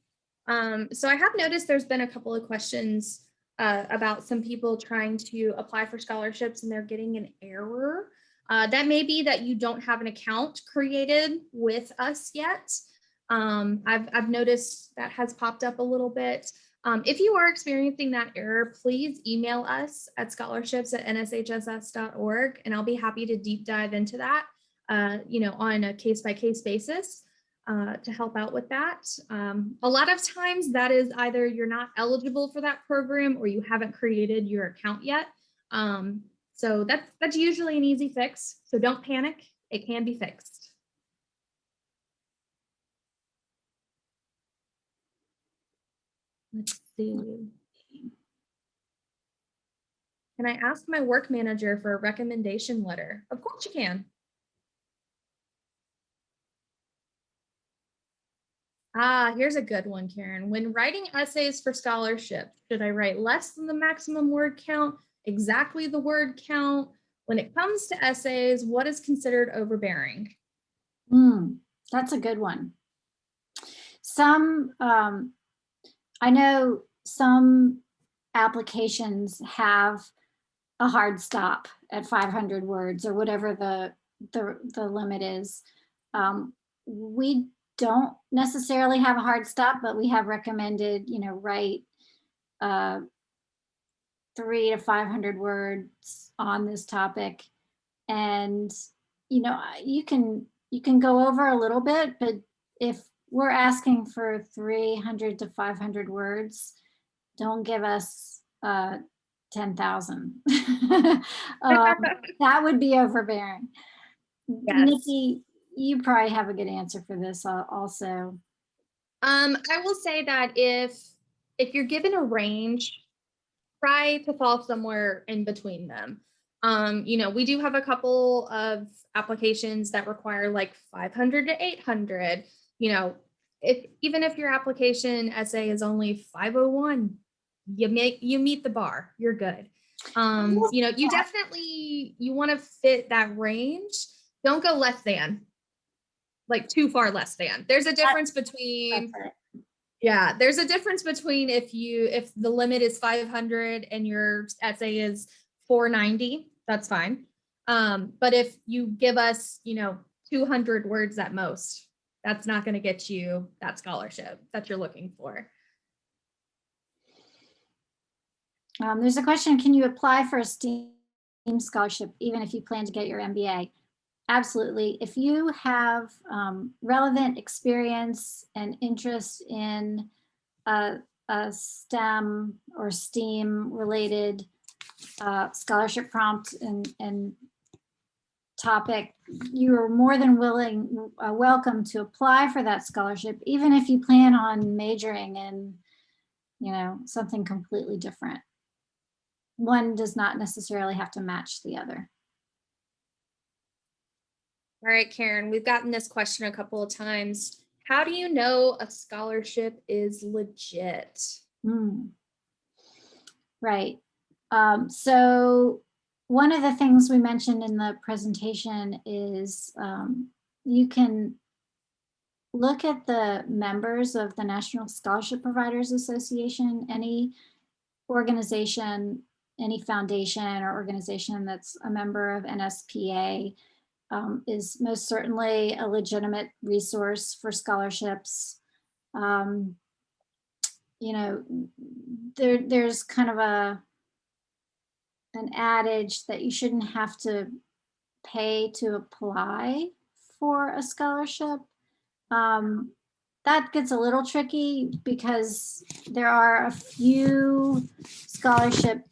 So I have noticed there's been a couple of questions about some people trying to apply for scholarships and they're getting an error. That may be that you don't have an account created with us yet. I've noticed that has popped up a little bit. If you are experiencing that error, please email us at scholarships@nshss.org, and I'll be happy to deep dive into that, you know, on a case-by-case basis. To help out with that. A lot of times that is either you're not eligible for that program or you haven't created your account yet. So that's usually an easy fix. So don't panic, it can be fixed. Let's see. Can I ask my work manager for a recommendation letter? Of course you can. Here's a good one, Karen. When writing essays for scholarship, should I write less than the maximum word count, exactly the word count? When it comes to essays, what is considered overbearing? That's a good one. Some, I know some applications have a hard stop at 500 words or whatever the limit is. We don't necessarily have a hard stop, but we have recommended, you know, write 300 to 500 words on this topic. And, you know, you can go over a little bit, but if we're asking for 300 to 500 words, don't give us 10,000. That would be overbearing. Yes. Nikki, you probably have a good answer for this also. I will say that if you're given a range, try to fall somewhere in between them. You know, we do have a couple of applications that require like 500 to 800. You know, even if your application essay is only 501, you meet the bar. You're good. You know, you definitely, you want to fit that range. Don't go less than, like too far less than. There's a difference between. Yeah, there's a difference between if the limit is 500 and your essay is 490, that's fine. But if you give us, you know, 200 words at most, that's not going to get you that scholarship that you're looking for. There's a question, can you apply for a STEAM scholarship even if you plan to get your MBA? Absolutely. If you have relevant experience and interest in a STEM or STEAM related scholarship prompt and topic, you are more than welcome to apply for that scholarship, even if you plan on majoring in, you know, something completely different. One does not necessarily have to match the other. All right, Karen, we've gotten this question a couple of times. How do you know a scholarship is legit? Right. So one of the things we mentioned in the presentation is you can look at the members of the National Scholarship Providers Association. Any organization, any foundation or organization that's a member of NSPA is most certainly a legitimate resource for scholarships. You know, there's kind of an adage that you shouldn't have to pay to apply for a scholarship. That gets a little tricky because there are a few scholarship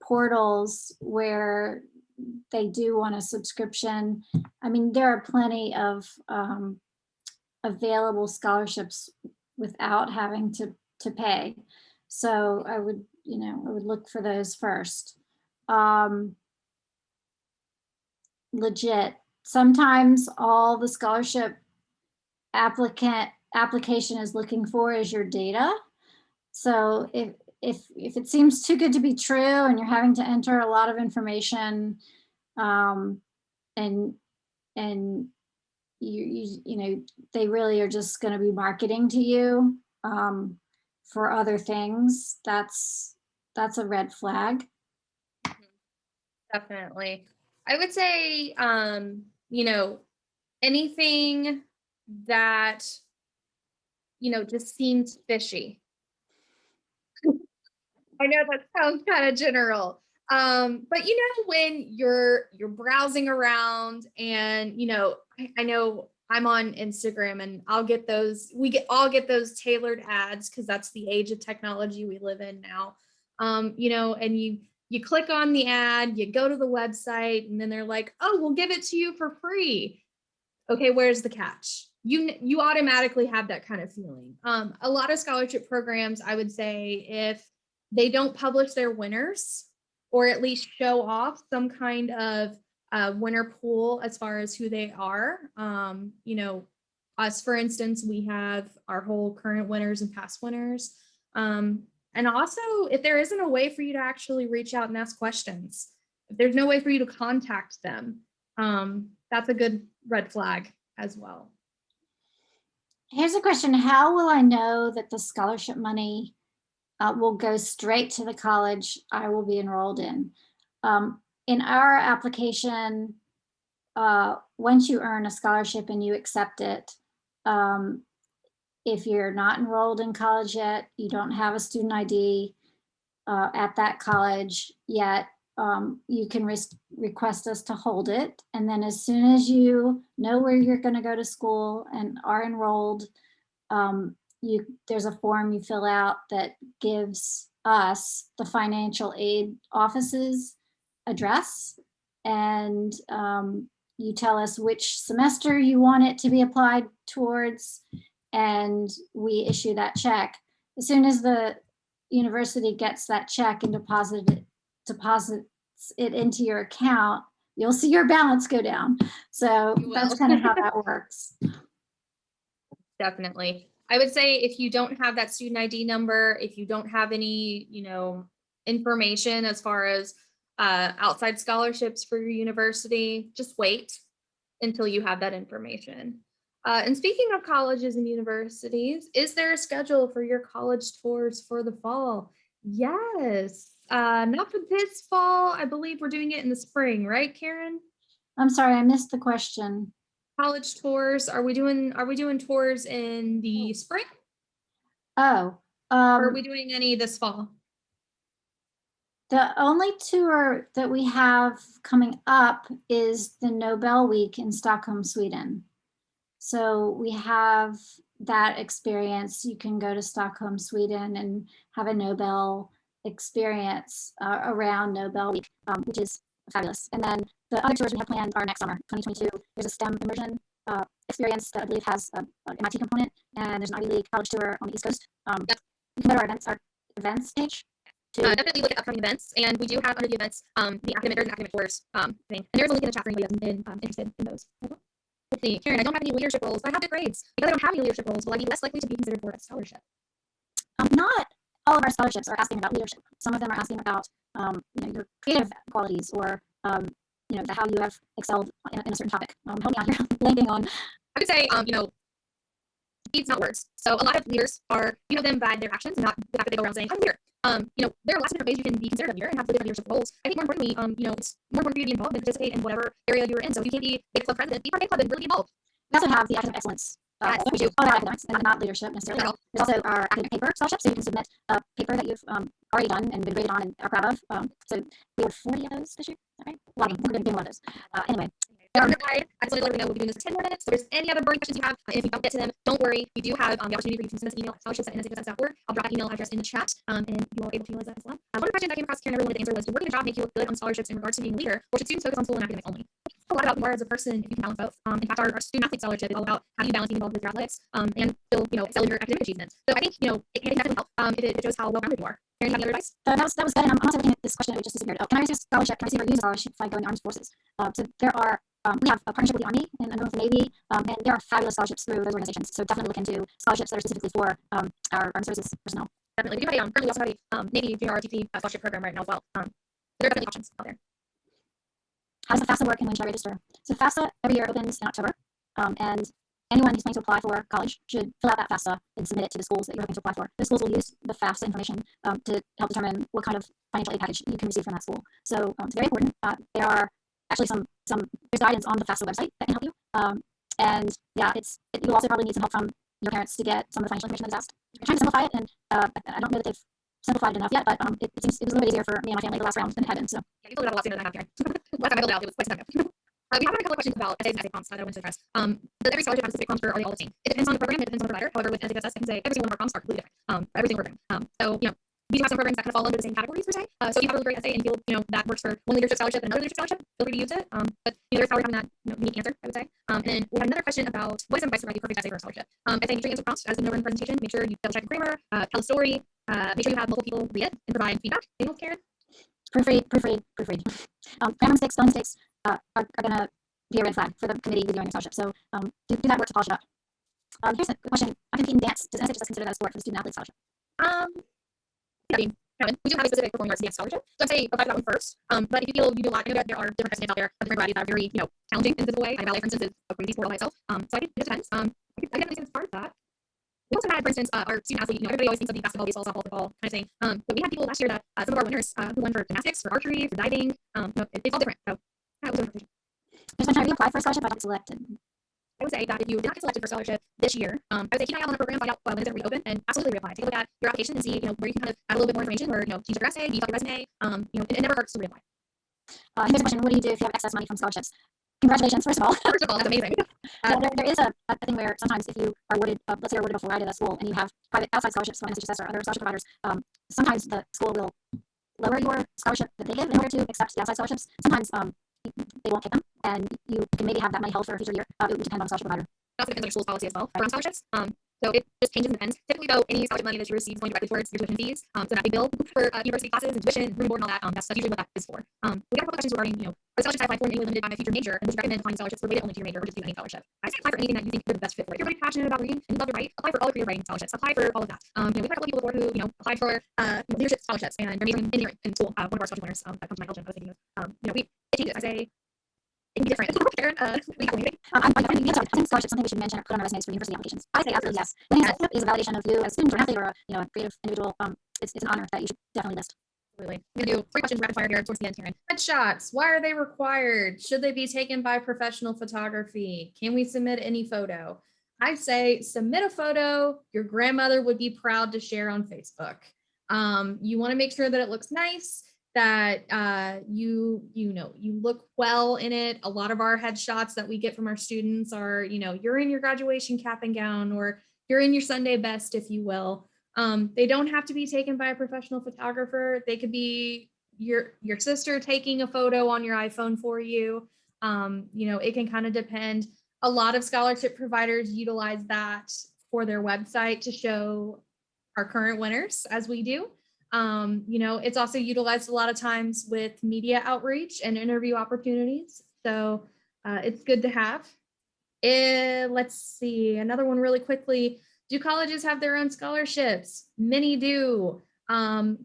portals where they do want a subscription. I mean, there are plenty of available scholarships without having to pay. So I would, you know, I would look for those first. Legit. Sometimes all the scholarship application is looking for is your data. So if it seems too good to be true and you're having to enter a lot of information, and you know, they really are just going to be marketing to you for other things, that's a red flag. Definitely. I would say, you know, anything that, you know, just seems fishy. I know that sounds kind of general. But you know, when you're browsing around and, you know, I know I'm on Instagram and I'll get those, all get those tailored ads because that's the age of technology we live in now. You know, and you click on the ad, you go to the website, and then they're like, oh, we'll give it to you for free. Okay, where's the catch? You automatically have that kind of feeling. A lot of scholarship programs, I would say, if they don't publish their winners or at least show off some kind of winner pool as far as who they are, you know, us, for instance, we have our whole current winners and past winners. And also, if there isn't a way for you to actually reach out and ask questions, if there's no way for you to contact them, that's a good red flag as well. Here's a question. How will I know that the scholarship money will go straight to the college I will be enrolled in? In our application, once you earn a scholarship and you accept it, if you're not enrolled in college yet, you don't have a student ID at that college yet, you can request us to hold it. And then as soon as you know where you're going to go to school and are enrolled, there's a form you fill out that gives us the financial aid office's address. And you tell us which semester you want it to be applied towards, and we issue that check. As soon as the university gets that check and deposits it into your account, you'll see your balance go down. So that's kind of how that works. Definitely. I would say if you don't have that student ID number, if you don't have any, you know, information as far as outside scholarships for your university, just wait until you have that information. And speaking of colleges and universities, is there a schedule for your college tours for the fall? Yes. Not for this fall. I believe we're doing it in the spring, right, Karen? I'm sorry, I missed the question. college tours. Are we doing tours in the spring? Oh, Or are we doing any this fall? the only tour that we have coming up is the Nobel Week in Stockholm, Sweden. So we have that experience. You can go to Stockholm, Sweden and have a Nobel experience around Nobel Week, which is fabulous. And then the other tours we have planned are next summer, 2022. There's a STEM immersion experience that I believe has an MIT component, and there's an Ivy League college tour on the East Coast. You can go to our events page. Definitely look at upcoming events, and we do have under the events the academic tours thing. And there's a link in the chat for anybody that's been interested in those. Let's see, Karen, I don't have any leadership roles, but I have good grades. Because I don't have any leadership roles, will I be less likely to be considered for a scholarship? Not all of our scholarships are asking about leadership. Some of them are asking about your creative qualities or how you have excelled in a certain topic. Help me out here, blanking on. I would say deeds, not words. So a lot of leaders are, them by their actions, and not the fact that they go around saying, I'm a leader. There are lots of different ways you can be considered a leader and have different leadership roles. I think more importantly, it's more important for you to be involved and participate in whatever area you're in. So if you can't be a club president, be part of a club and really be involved. We also have the academic excellence. We do all our academics and not leadership necessarily. No. There's also our academic paper scholarship, so you can submit a paper that you've already done and been graded on and are proud of. So we have 40 of those this year, is that right? A lot of them. We're going to do one of those. Anyway. Undergrad, I just want to let you know we'll be doing this for 10 more minutes. So if there's any other burning questions you have, if you don't get to them, don't worry. We do have the opportunity for you to send us an email at scholarships@nshs.org. I'll drop that email address in the chat, and you will be able to utilize that as well. One of the questions I came across Karen never wanted to answer was, did working a job make you look good on scholarships in regards to being a leader, or should students focus on school and academics only? A lot about who you are as a person if you can balance both. In fact, our student athlete scholarship is all about how do you balance being involved with your athletics and still, excel in your academic achievements. So I think, it can definitely help if it shows how well-rounded you are. Karen, have any other advice? That was good. And I'm also looking at this question that just disappeared. Can I receive a scholarship? Can I receive or use a scholarship if I go in the armed forces? So there are we have a partnership with the Army and with the Navy, and there are fabulous scholarships through those organizations. So definitely look into scholarships that are specifically for our armed services personnel. Definitely. We do have currently also have a Navy JRTP scholarship program right now as well. There are definitely options out there. How does the FAFSA work and when should I register? So FAFSA every year opens in October, and anyone who's planning to apply for college should fill out that FAFSA and submit it to the schools that you're hoping to apply for. The schools will use the FAFSA information to help determine what kind of financial aid package you can receive from that school. So it's very important. There are actually some there's guidance on the FAFSA website that can help you. And yeah, you'll also probably need some help from your parents to get some of the financial information that is asked. We're trying to simplify it, and I don't know that they've simplified it enough yet, but it seems it was a little bit easier for me and my family the last round than it had been. So yeah, you filled it out a lot sooner than I have, Karen. Last time I filled it out, it was quite some time ago. We have a couple of questions about essays and essay prompts that I wanted to address. Does every scholarship have specific prompts, or are they all the same? It depends on the program, it depends on the provider. However, with NSHS, I can say every single one of our prompts are completely different for every single program. We do have some programs that kind of fall under the same categories per se. So if you have a really great essay and you feel that works for one leadership scholarship and another leadership scholarship, feel free to use it. But there's probably having that unique answer, I would say. And then we have another question about what is advice to write the perfect essay for a scholarship. I think make sure you answer prompts as in the presentation. Make sure you double check the grammar, tell a story. Make sure you have multiple people read it and provide feedback. Anything else, Karen? Proofread. Grammar mistakes, spelling mistakes are going to be a red flag for the committee reviewing your scholarship. So do that work to polish it up. Here's a question. I compete in dance. Does NSHS consider that a sport for the student athlete scholarship? We do have a specific performing arts dance scholarship, so I'd say apply for that one first. But if you feel you do a lot, I know there are different precedents out there, different varieties that are very, challenging in a physical way. Like ballet, for instance, is a crazy sport all by itself. So I think it depends. I definitely think it's part of that. We also had, for instance, our student athlete. Everybody always thinks of the basketball, baseball, softball, football kind of thing. But we had people last year that some of our winners who won for gymnastics, for archery, for diving. It's all different. So that was a competition. There's been trying to reapply for a scholarship, but I got selected. I would say that if you did not get selected for scholarship this year, I would say keep an eye out on the program, find out when it's reopen, and absolutely reapply. Take a look at your application and see, where you can kind of add a little bit more information, or change your essay, beef up your resume. It never hurts to reapply. Here's a question: what do you do if you have excess money from scholarships? Congratulations, first of all. That's amazing. There is a thing where sometimes if you are awarded, let's say you're awarded a full ride at a school, and you have private outside scholarships from NSHS or other scholarship providers, sometimes the school will lower your scholarship that they give in order to accept the outside scholarships. Sometimes they won't take them, and you can maybe have that money held for a future year. It would depend on the scholarship provider. It also depends on your school's policy as well around scholarships. So it just changes and depends. Typically, though, any scholarship money that you receive is going directly towards your tuition fees. So that big bill for university classes and tuition, room and board, and all that. That's usually what that is for. We got a couple questions regarding, are scholarships I apply for and limited by my future major, and would you recommend applying scholarships related only to your major, or just do any scholarship? I say apply for anything that you think you're the best fit for. If you're really passionate about reading and you love to write, apply for all the creative writing scholarships. Apply for all of that. We've had a couple people before who, applied for leadership scholarships, and they're majoring in engineering in school. One of our scholarship winners that comes to my Belgian, I was thinking of, it changes. I say it can be different. Karen, I think scholarship is something we should mention or put on our resumes for university applications. I say absolutely yes. I think it is a validation of you as a student or an athlete or a creative individual. It's an honor that you should definitely list. Absolutely. I'm gonna do 3 questions rapid fire here towards the end, Karen. Headshots, why are they required? Should they be taken by professional photography? Can we submit any photo? I say submit a photo your grandmother would be proud to share on Facebook. You want to make sure that it looks nice, that you look well in it. A lot of our headshots that we get from our students are, you're in your graduation cap and gown, or you're in your Sunday best, if you will. They don't have to be taken by a professional photographer. They could be your sister taking a photo on your iPhone for you. It can kind of depend. A lot of scholarship providers utilize that for their website to show our current winners, as we do. It's also utilized a lot of times with media outreach and interview opportunities. So it's good to have. Let's see, another one really quickly. Do colleges have their own scholarships? Many do.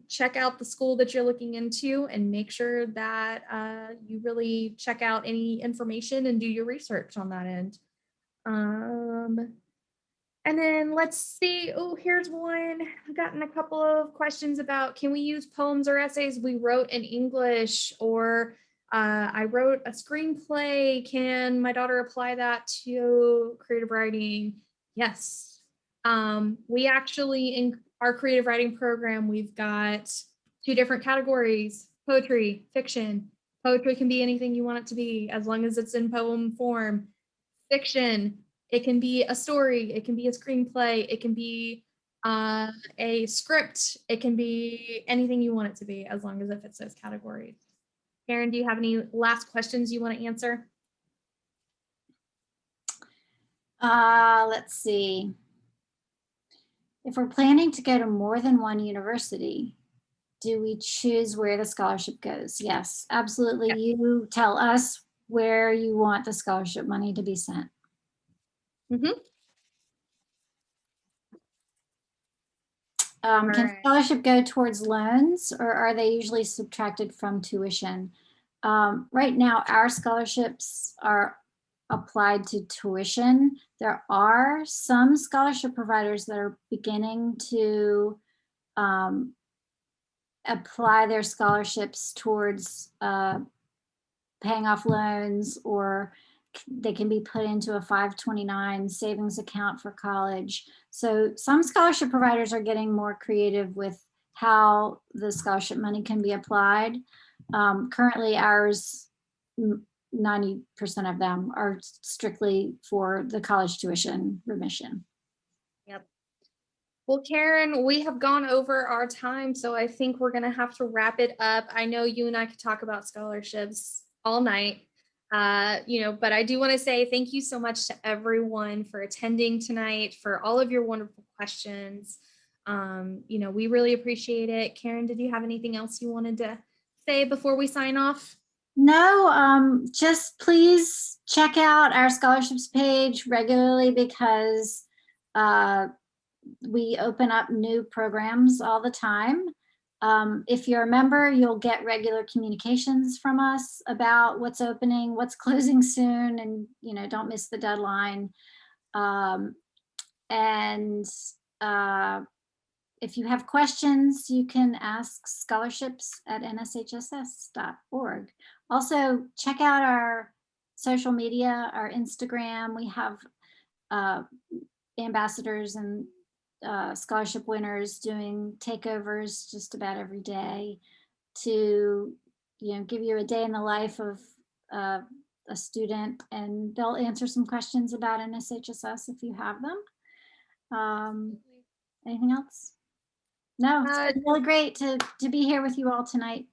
Check out the school that you're looking into and make sure that you really check out any information and do your research on that end. And then let's see, oh, here's one. I've gotten a couple of questions about, can we use poems or essays we wrote in English, or I wrote a screenplay. Can my daughter apply that to creative writing? Yes. We actually, in our creative writing program, we've got 2 different categories: poetry, fiction. Poetry can be anything you want it to be, as long as it's in poem form. Fiction, it can be a story, it can be a screenplay, it can be a script, it can be anything you want it to be, as long as it fits those categories. Karen, do you have any last questions you want to answer? Let's see. If we're planning to go to more than one university, do we choose where the scholarship goes? Yes, absolutely. Yeah. You tell us where you want the scholarship money to be sent. Mm-hmm. Can Right. scholarship go towards loans, or are they usually subtracted from tuition? Right now, our scholarships are applied to tuition. There are some scholarship providers that are beginning to apply their scholarships towards paying off loans, or they can be put into a 529 savings account for college. So some scholarship providers are getting more creative with how the scholarship money can be applied. Currently ours, 90% of them are strictly for the college tuition remission. Yep. Well, Karen, we have gone over our time, so I think we're going to have to wrap it up. I know you and I could talk about scholarships all night, but I do want to say thank you so much to everyone for attending tonight, for all of your wonderful questions. We really appreciate it. Karen, did you have anything else you wanted to say before we sign off? No, just please check out our scholarships page regularly, because we open up new programs all the time. If you're a member, you'll get regular communications from us about what's opening, what's closing soon, and don't miss the deadline. If you have questions, you can ask scholarships@nshss.org. Also, check out our social media, our Instagram. We have ambassadors and scholarship winners doing takeovers just about every day to give you a day in the life of a student, and they'll answer some questions about NSHSS if you have them. Anything else? No, it's been really great to be here with you all tonight.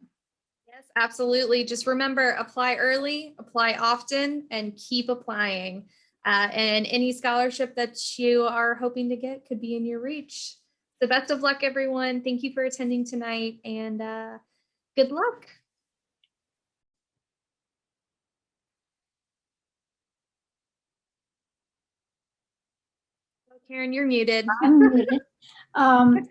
Yes, absolutely. Just remember, apply early, apply often, and keep applying. And any scholarship that you are hoping to get could be in your reach. So best of luck, everyone. Thank you for attending tonight, and good luck. Oh, Karen, you're muted. I'm muted.